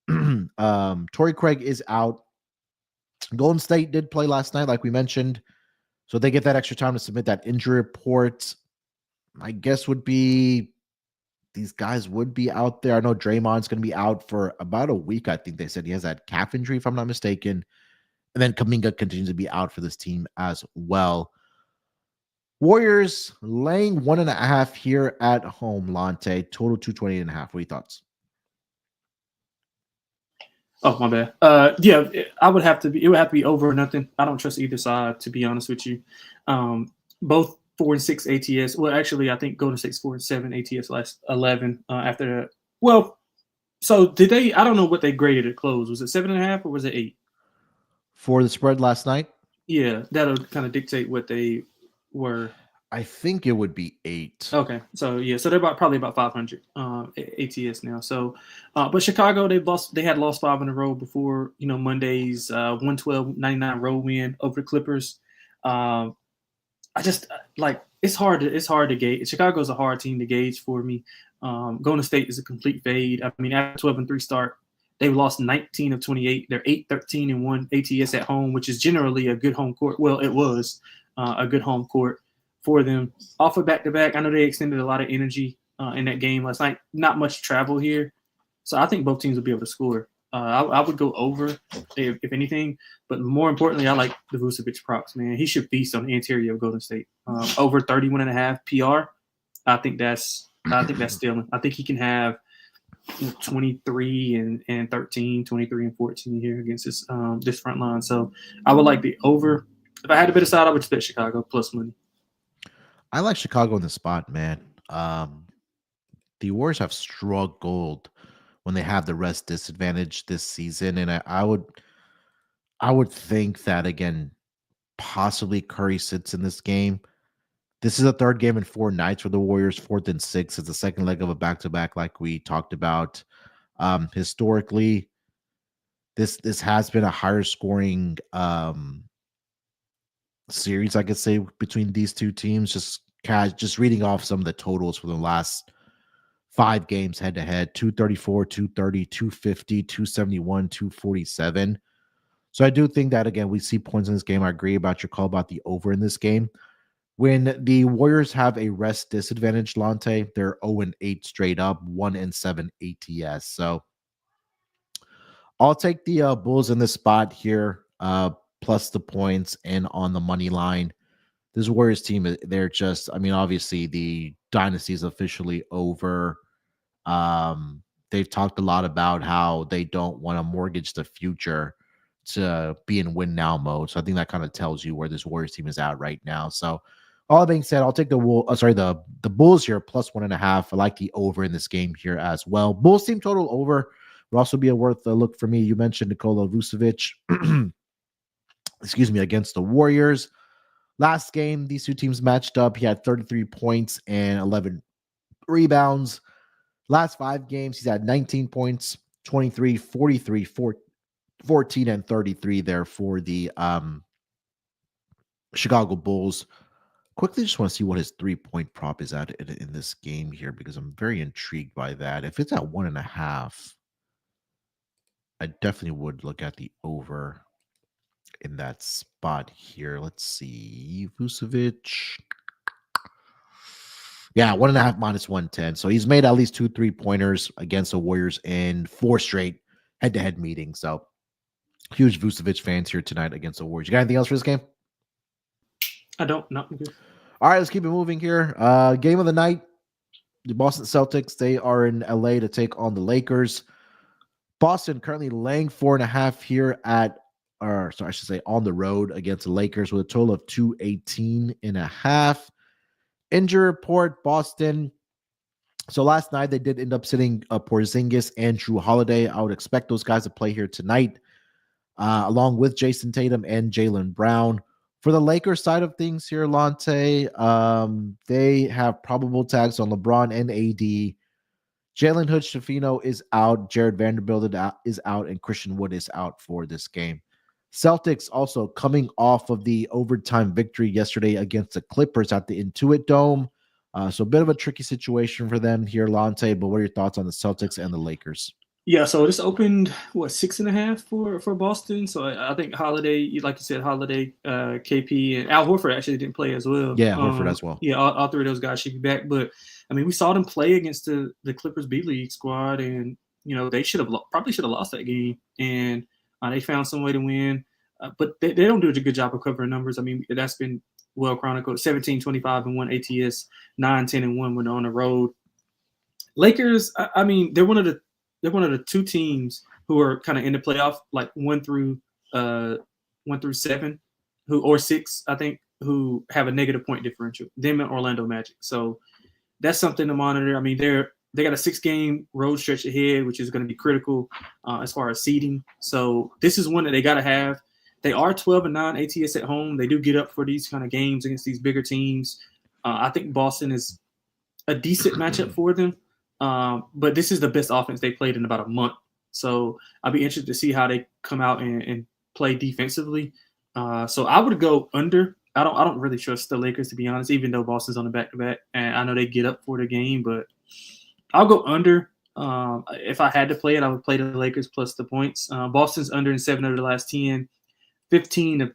Torrey Craig is out. Golden State did play last night, like we mentioned, so they get that extra time to submit that injury report. My guess would be these guys would be out there. I know Draymond's going to be out for about a week. I think they said he has that calf injury, if I'm not mistaken. And then Kuminga continues to be out for this team as well. Warriors laying 1.5 here at home, Lonte. Total 228.5. What are your thoughts? Oh, my bad. It would have to be over or nothing. I don't trust either side, to be honest with you. Both 4-6 ATS. Well, actually, I think Golden State's 4-7 ATS last 11 after that. Well, So did they? I don't know what they graded at close. Was it 7.5 or was it 8 for the spread last night? Yeah, that'll kind of dictate what they were. I think it would be 8. Okay, so yeah, so they're probably about 500 ATS now. So, but Chicago, they had lost 5 in a row before. Monday's 112-99 road win over the Clippers. I just it's hard to gauge. Chicago's a hard team to gauge for me. Golden State is a complete fade. I mean, after 12-3 start, they've lost 19 of 28. They're 8-13-1 ATS at home, which is generally a good home court. Well, it was a good home court for them. Off of back-to-back, I know they extended a lot of energy in that game last night. Not much travel here. So I think both teams will be able to score. I would go over, if anything. But more importantly, I like the Vucevic props, man. He should feast on the interior of Golden State. Over 31.5 PR. I think that's stealing. I think he can have 23 and 13, 23 and 14 here against this front line. So I would like the over. If I had to bet aside, I would bet Chicago plus money. I like Chicago in the spot, man. The Warriors have struggled when they have the rest disadvantage this season, and I would think that again, possibly Curry sits in this game. This is a third game in 4 nights for the Warriors, 4th and 6. It's the second leg of a back-to-back, like we talked about. Historically, this has been a higher scoring series, I could say, between these two teams. Just reading off some of the totals for the last 5 games head to head: 234, 230, 250, 271, 247. So I do think that again we see points in this game. I agree about your call about the over in this game. When the Warriors have a rest disadvantage, Lonte, they're 0-8 straight up, 1-7 ATS. So I'll take the Bulls in this spot here, plus the points and on the money line. This Warriors team, they're just, I mean, obviously the dynasty is officially over. They've talked a lot about how they don't want to mortgage the future to be in win now mode. So I think that kind of tells you where this Warriors team is at right now. So all that being said, I'll take the Bulls here plus 1.5. I like the over in this game here as well. Bulls team total over would also be worth a look for me. You mentioned Nikola Vucevic, excuse me, against the Warriors. Last game, these two teams matched up. He had 33 points and 11 rebounds. Last 5 games, he's had 19 points, 23, 43, 14, and 33 there for the Chicago Bulls. Quickly, just want to see what his 3-point prop is at in this game here, because I'm very intrigued by that. If it's at 1.5, I definitely would look at the over in that spot here. Let's see. Vucevic. Yeah, 1.5 minus 110. So he's made at least 2 3-pointers against the Warriors in 4 straight head-to-head meetings. So huge Vucevic fans here tonight against the Warriors. You got anything else for this game? I don't. No. Okay. All right, let's keep it moving here. Game of the night. The Boston Celtics, they are in LA to take on the Lakers. Boston currently laying 4.5 here on the road against the Lakers with a total of 218.5. Injury report, Boston. So last night they did end up sitting Porzingis and Jrue Holiday. I would expect those guys to play here tonight, along with Jason Tatum and Jaylen Brown. For the Lakers side of things here, Lonte, they have probable tags on LeBron and AD. Jalen Hood-Schifino is out. Jared Vanderbilt is out. And Christian Wood is out for this game. Celtics also coming off of the overtime victory yesterday against the Clippers at the Intuit Dome. So a bit of a tricky situation for them here, Lonte. But what are your thoughts on the Celtics and the Lakers? Yeah, so this opened 6.5 for Boston. So I think Holiday, like you said, Holiday, KP, and Al Horford actually didn't play as well. Yeah, Horford as well. Yeah, all 3 of those guys should be back. But I mean, we saw them play against the Clippers B League squad, and they probably should have lost that game, and they found some way to win. But they don't do a good job of covering numbers. I mean, that's been well chronicled. 17-25-1 ATS, 9-10-1 when on the road. Lakers, I mean, they're one of the 2 teams who are kind of in the playoff, like 1 through 7, or 6, I think, who have a negative point differential. Them and Orlando Magic. So that's something to monitor. I mean, they're they got a 6-game road stretch ahead, which is going to be critical as far as seeding. So this is one that they got to have. They are 12-9 ATS at home. They do get up for these kind of games against these bigger teams. I think Boston is a decent matchup for them. But this is the best offense they played in about a month. So I'll be interested to see how they come out and play defensively. So I would go under. I don't really trust the Lakers, to be honest, even though Boston's on the back-to-back. And I know they get up for the game, but I'll go under. If I had to play it, I would play the Lakers plus the points. Boston's under in 7 of the last 10. 15 of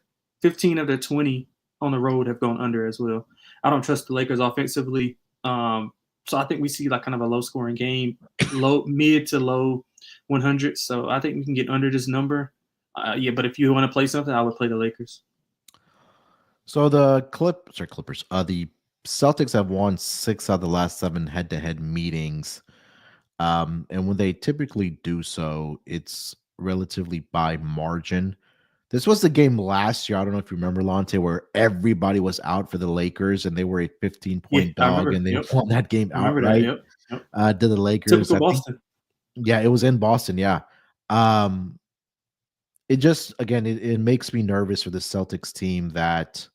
their 20 on the road have gone under as well. I don't trust the Lakers offensively. So I think we see like kind of a low-scoring game, mid to low 100s. So I think we can get under this number. But if you want to play something, I would play the Lakers. So the Clippers. The Celtics have won 6 out of the last 7 head-to-head meetings. And when they typically do so, it's relatively by margin. This was the game last year. I don't know if you remember, Lonte, where everybody was out for the Lakers and they were a 15-point dog and they won that game outright. Yep. To the Lakers. Typical Boston. It was in Boston. Yeah. It just, again, it makes me nervous for the Celtics team that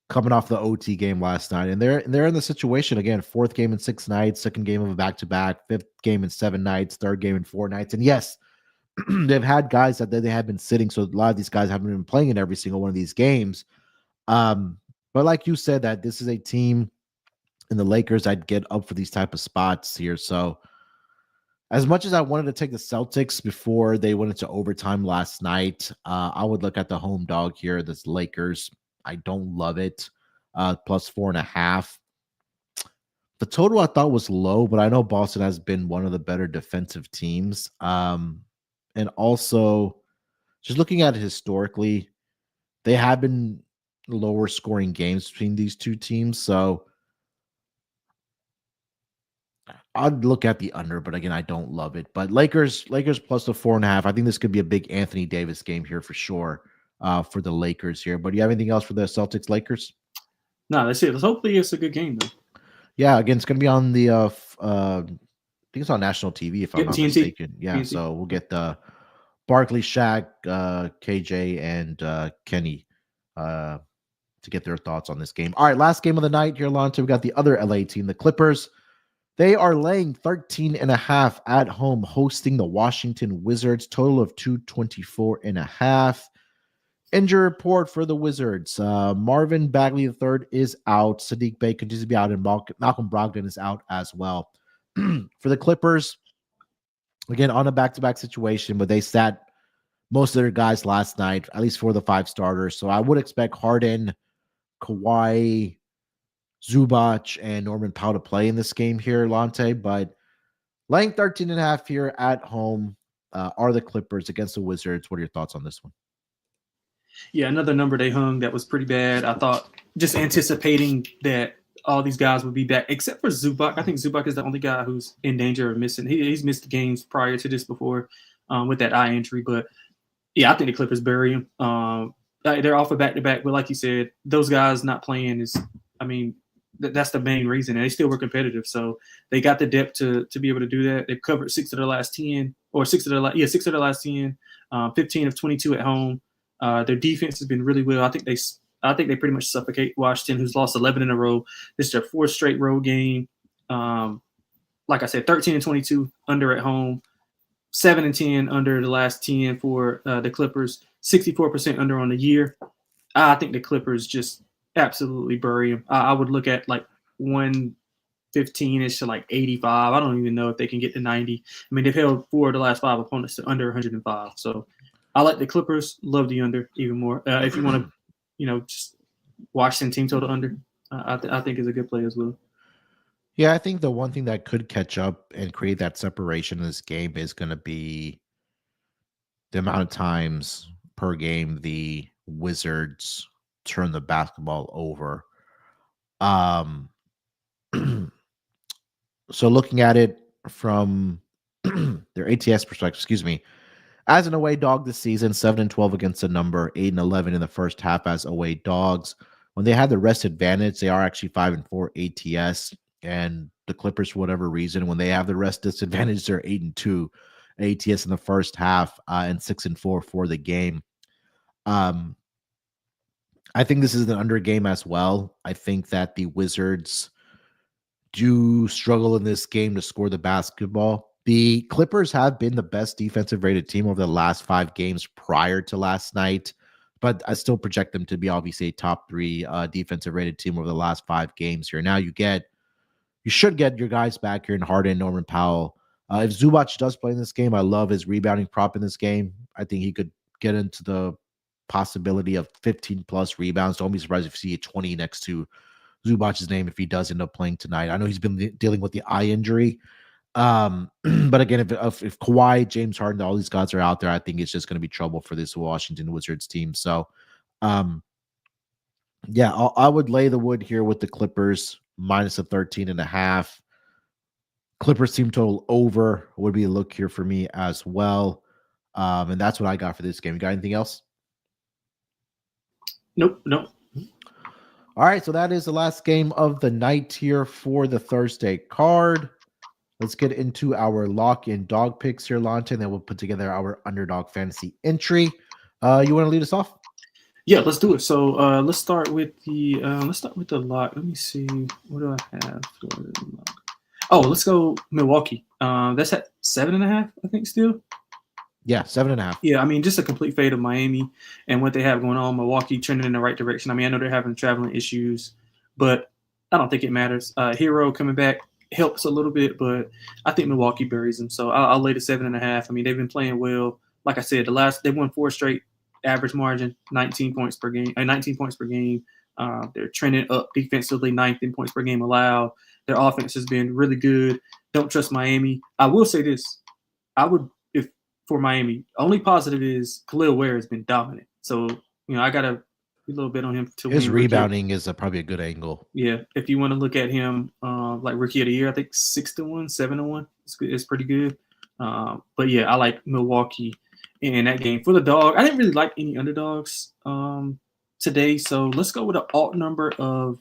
coming off the OT game last night, and they're in the situation again, 4th game in 6 nights, 2nd game of a back-to-back, 5th game in 7 nights, 3rd game in 4 nights. And yes, they've had guys that they have been sitting, so a lot of these guys haven't been playing in every single one of these games. But like you said, that this is a team in the Lakers I'd get up for these type of spots here. So as much as I wanted to take the Celtics before they went into overtime last night, I would look at the home dog here, this Lakers. I don't love it. Plus 4.5. The total I thought was low, but I know Boston has been one of the better defensive teams. And also, just looking at it historically, they have been lower scoring games between these two teams. So I'd look at the under, but again, I don't love it. But Lakers plus the 4.5. I think this could be a big Anthony Davis game here for sure for the Lakers here. But do you have anything else for the Celtics Lakers? No, that's it. Hopefully it's a good game though. Yeah, again, it's going to be on the I think it's on national TV if I'm not mistaken. Yeah, TNT. So we'll get the Barkley, Shaq, KJ, and Kenny to get their thoughts on this game. All right, last game of the night here, Lonte. We got the other LA team, the Clippers. They are laying 13.5 at home, hosting the Washington Wizards. Total of 224.5. Injury report for the Wizards. Marvin Bagley III is out. Sadiq Bey continues to be out, and Malcolm Brogdon is out as well. For the Clippers, again, on a back-to-back situation, but they sat most of their guys last night, at least for the 5 starters. So I would expect Harden, Kawhi, Zubac, and Norman Powell to play in this game here, Lonte. But laying 13.5 here at home are the Clippers against the Wizards. What are your thoughts on this one? Yeah, another number they hung that was pretty bad. I thought just anticipating that all these guys would be back, except for Zubac. I think Zubac is the only guy who's in danger of missing. He's missed games prior to this before with that eye injury. But, yeah, I think the Clippers bury him. They're off a back-to-back. But like you said, those guys not playing is – I mean, that's the main reason. And they still were competitive. So they got the depth to be able to do that. They've covered 6 of their last 10 – or 6 of their last 10, 15 of 22 at home. Their defense has been really well. I think they pretty much suffocate Washington, who's lost 11 in a row. This is their 4th straight road game. Like I said, 13-22 under at home, 7-10 under the last 10 for the Clippers, 64% under on the year. I think the Clippers just absolutely bury them. I would look at like 115-ish to like 85. I don't even know if they can get to 90. I mean, they've held 4 of the last 5 opponents to under 105. So I like the Clippers, love the under even more. If you want to, just Washington team total under, I think is a good play as well. Yeah, I think the one thing that could catch up and create that separation in this game is going to be the amount of times per game the Wizards turn the basketball over. So looking at it from their ATS perspective, as an away dog this season, 7-12 against the number, 8-11 in the first half as away dogs. When they have the rest advantage, they are actually 5-4 ATS. And the Clippers, for whatever reason, when they have the rest disadvantage, they're 8-2 ATS in the first half and 6-4 for the game. I think this is an under game as well. I think that the Wizards do struggle in this game to score the basketball. The Clippers have been the best defensive rated team over the last 5 games prior to last night, but I still project them to be obviously a top 3 defensive rated team over the last 5 games here. Now you should get your guys back here in Harden, Norman Powell. If Zubac does play in this game, I love his rebounding prop in this game. I think he could get into the possibility of 15 plus rebounds. Don't be surprised if you see a 20 next to Zubac's name if he does end up playing tonight. I know he's been dealing with the eye injury. But again, if Kawhi, James Harden, all these guys are out there, I think it's just going to be trouble for this Washington Wizards team. So, yeah, I would lay the wood here with the Clippers minus a 13.5. Clippers team total over would be a look here for me as well. And that's what I got for this game. You got anything else? Nope. All right, so that is the last game of the night here for the Thursday card. Let's get into our lock and dog picks here, Lonte, and then we'll put together our underdog fantasy entry. You want to lead us off? Yeah, let's do it. So let's start with the lock. Let me see. What do I have for the lock? Oh, let's go Milwaukee. That's at 7.5, I think, still. Yeah, 7.5. Yeah, I mean, just a complete fade of Miami and what they have going on. Milwaukee trending in the right direction. I mean, I know they're having traveling issues, but I don't think it matters. Hero coming back helps a little bit, but I think Milwaukee buries them. So I'll lay the 7.5. I mean, they've been playing well. Like I said, they won 4 straight, average margin, 19 points per game. They're trending up defensively, 9th in points per game allowed. Their offense has been really good. Don't trust Miami. I will say this. For Miami, only positive is Khalil Ware has been dominant. So, I got a little bit on him. His rebounding is probably a good angle. Yeah. If you want to look at him like rookie of the year, I think 6-1, 7-1. It's pretty good. But, yeah, I like Milwaukee in that game. For the dog, I didn't really like any underdogs today. So, let's go with an alt number of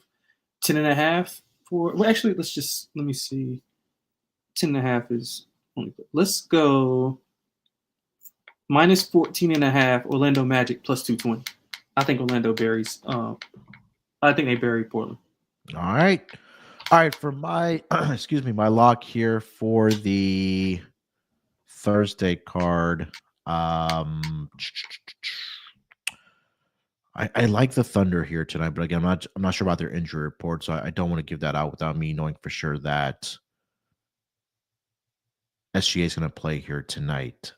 10.5. Let me see. 10.5 is only good. Let's go minus 14.5, Orlando Magic plus 220. I think Orlando buries. I think they bury Portland. All right. For my my lock here for the Thursday card. I like the Thunder here tonight, but again, I'm not sure about their injury report, so I don't want to give that out without me knowing for sure that SGA is going to play here tonight.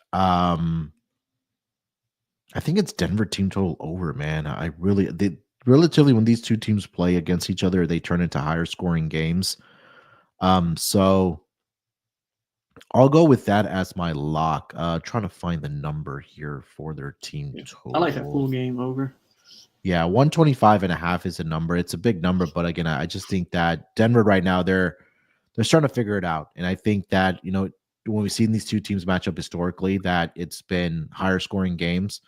I think it's Denver team total over, man. Relatively when these two teams play against each other, they turn into higher scoring games. So I'll go with that as my lock. Trying to find the number here for their team total. I like that full game over. Yeah, 125.5 is a number. It's a big number, but again, I just think that Denver right now, they're starting to figure it out. And I think that, when we've seen these two teams match up historically, that it's been higher scoring games.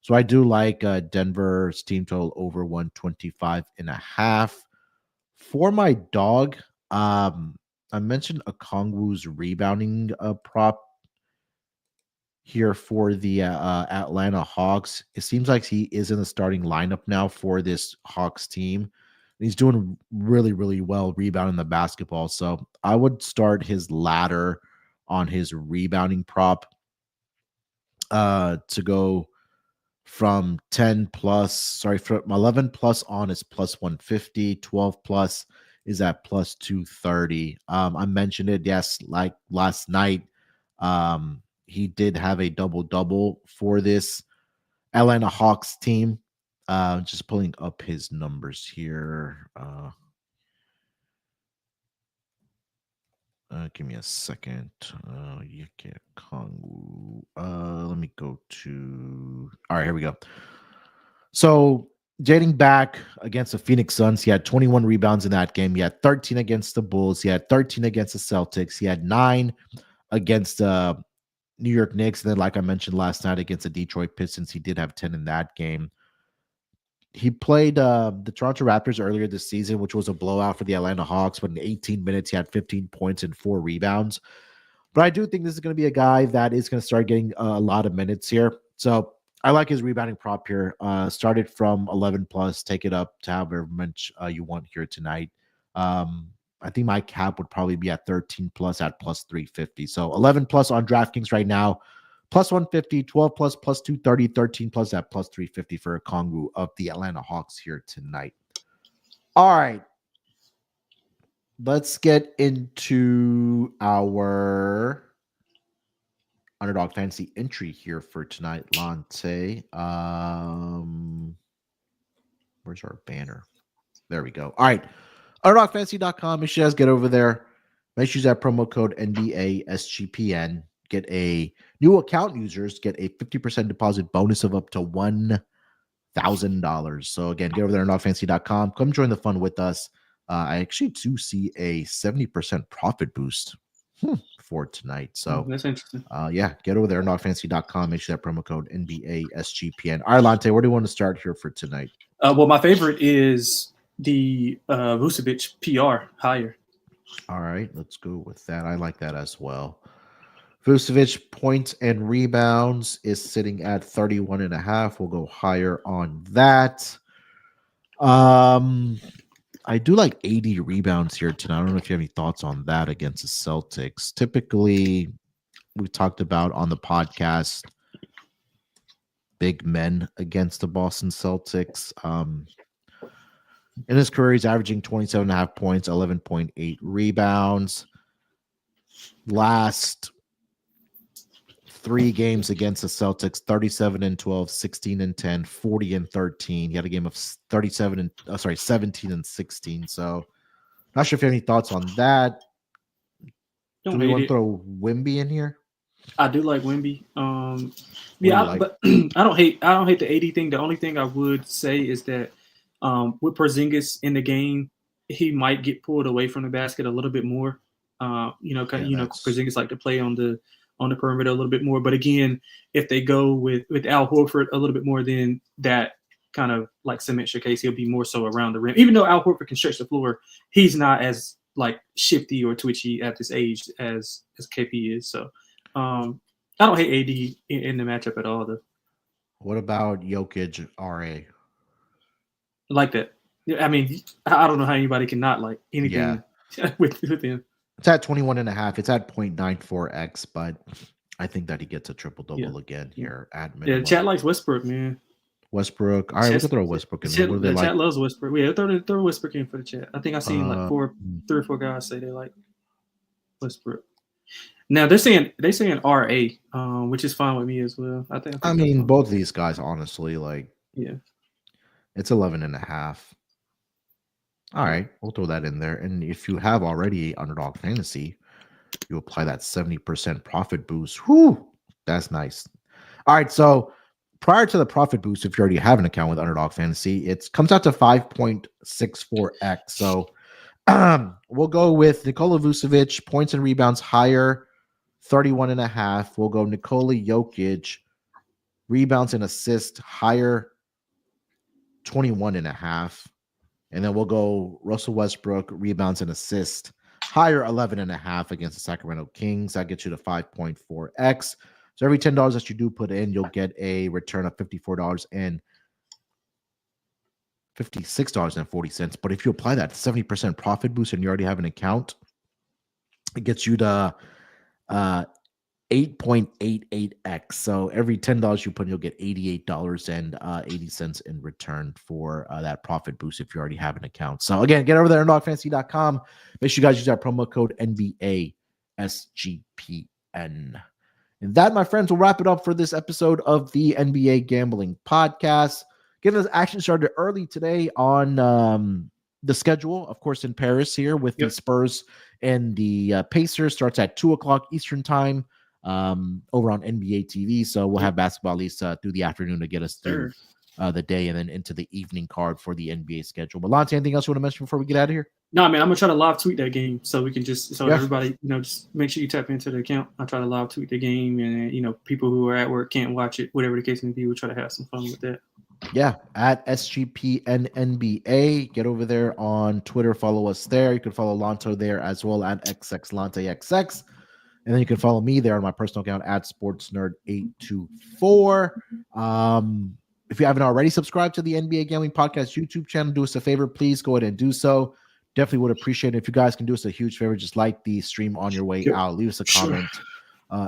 So I do like Denver's team total over 125.5. For my dog, I mentioned Okongwu's rebounding prop here for the Atlanta Hawks. It seems like he is in the starting lineup now for this Hawks team. He's doing really, really well rebounding the basketball. So I would start his ladder on his rebounding prop to go from 11 plus on is plus 150, 12 plus is at plus 230. I mentioned it, yes, like last night. He did have a double-double for this Atlanta Hawks team. Just pulling up his numbers here. Give me a second. You get Kongwu. Let me go to. All right, here we go. So, dating back against the Phoenix Suns, he had 21 rebounds in that game. He had 13 against the Bulls. He had 13 against the Celtics. He had 9 against the New York Knicks. And then, like I mentioned last night, against the Detroit Pistons, he did have 10 in that game. he played the Toronto Raptors earlier this season, which was a blowout for the Atlanta Hawks. But in 18 minutes, he had 15 points and 4 rebounds. But I do think this is going to be a guy that is going to start getting a lot of minutes here. So I like his rebounding prop here. Started from 11 plus, take it up to however much you want here tonight. I think my cap would probably be at 13 plus at plus 350. So 11 plus on DraftKings right now, plus 150, 12 plus, plus 230, 13 plus at plus 350 for a Kongu of the Atlanta Hawks here tonight. All right. Let's get into our Underdog Fantasy entry here for tonight, Lonte. Where's our banner? There we go. All right. UnderdogFantasy.com. Make sure you guys get over there. Make sure you use that promo code NBA SGPN. Get a new account users get a 50% deposit bonus of up to $1,000. So again, get over there UnderdogFantasy.com. Come join the fun with us. I actually do see a 70% profit boost for tonight. So that's interesting. Yeah, get over there UnderdogFantasy.com. Make sure that promo code NBA SGPN. All right, Lonte, where do you want to start here for tonight? Well, my favorite is the Vucevic PR higher. All right, let's go with that. I like that as well. Vucevic points and rebounds is sitting at 31.5. We'll go higher on that. I do like 80 rebounds here tonight. I don't know if you have any thoughts on that against the Celtics. Typically, we talked about on the podcast big men against the Boston Celtics. In his career, he's averaging 27.5 points, 11.8 rebounds. Last 3 games against the Celtics, 37-12, 16-10, 40-13. He had a game of 17 and 16. So not sure if you have any thoughts on that. Do we want to throw Wemby in here? I do like Wemby. But I don't hate the 80 thing. The only thing I would say is that with Porzingis in the game, he might get pulled away from the basket a little bit more. Porzingis like to play on the perimeter a little bit more. But again, if they go with Al Horford a little bit more, then that kind of like cements your case. He'll be more so around the rim. Even though Al Horford can stretch the floor, he's not as like shifty or twitchy at this age as KP is. So I don't hate AD in the matchup at all, though. What about Jokic RA? I like that. I mean, I don't know how anybody can not like anything with him. It's at 21.5. It's at 0.94x, but I think that he gets a triple-double again here at minimum. Yeah, chat likes Westbrook, man. Westbrook. All right, we can throw Westbrook in there. The chat loves Westbrook. Yeah, throw Westbrook in for the chat. I think I've seen like 3 or 4 guys say they like Westbrook. Now they're saying RA, which is fine with me as well. I mean, both of these guys, honestly, it's 11.5. All right, we'll throw that in there. And if you have already Underdog Fantasy, you apply that 70% profit boost. Whew, that's nice. All right, so prior to the profit boost, if you already have an account with Underdog Fantasy, it comes out to 5.64x. So we'll go with Nikola Vucevic, points and rebounds higher, 31.5. We'll go Nikola Jokic, rebounds and assists higher, 21.5. And then we'll go Russell Westbrook, rebounds and assists higher, 11.5 against the Sacramento Kings. That gets you to 5.4x. So every $10 that you do put in, you'll get a return of $56.40. But if you apply that 70% profit boost and you already have an account, it gets you to 8.88x. So every $10 you put in, you'll get $88.80 in return for that profit boost if you already have an account. So again, get over there UnderdogFantasy.com. Make sure you guys use our promo code NBA SGPN. And that, my friends, will wrap it up for this episode of the NBA Gambling Podcast. Getting this action started early today on the schedule, of course, in Paris here with the Spurs and the Pacers. Starts at 2 o'clock Eastern time over on NBA TV. So we'll have basketball at least through the afternoon to get us through the day and then into the evening card for the NBA schedule. But Lonte, anything else you want to mention before we get out of here? No, man, I'm gonna try to live tweet that game so we can everybody, just make sure you tap into the account. I try to live tweet the game, and people who are at work can't watch it, whatever the case may be. We'll try to have some fun with that. Yeah, at SGPN NBA. Get over there on Twitter. Follow us there. You can follow Lonto there as well at XXLonteXX. And then you can follow me there on my personal account at SportsNerd824. If you haven't already subscribed to the NBA Gambling Podcast YouTube channel, do us a favor. Please go ahead and do so. Definitely would appreciate it. If you guys can do us a huge favor, just like the stream on your way out. Leave us a comment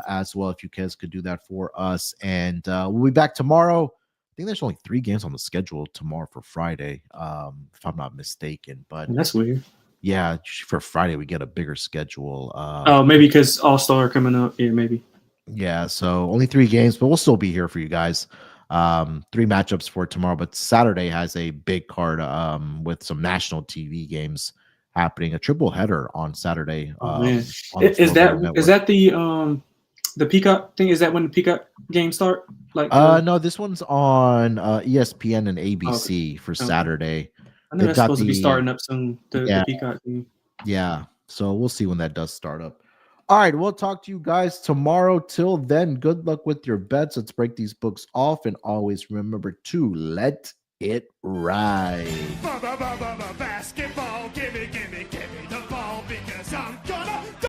as well if you guys could do that for us. And we'll be back tomorrow. I think there's only 3 games on the schedule tomorrow for Friday, if I'm not mistaken. But that's weird. Yeah, for Friday we get a bigger schedule. Maybe because All-Star coming up. Yeah, maybe. Yeah, so only 3 games, but we'll still be here for you guys. 3 matchups for tomorrow, but Saturday has a big card with some national TV games happening. A triple header on Saturday. Is that the Peacock thing? Is that when the Peacock games start? No, this one's on ESPN and ABC for Saturday. I know that's supposed to be starting up soon. The Peacock thing. Yeah, so we'll see when that does start up. All right, we'll talk to you guys tomorrow. Till then, good luck with your bets. Let's break these books off, and always remember to let it ride. Basketball, give me the ball because I'm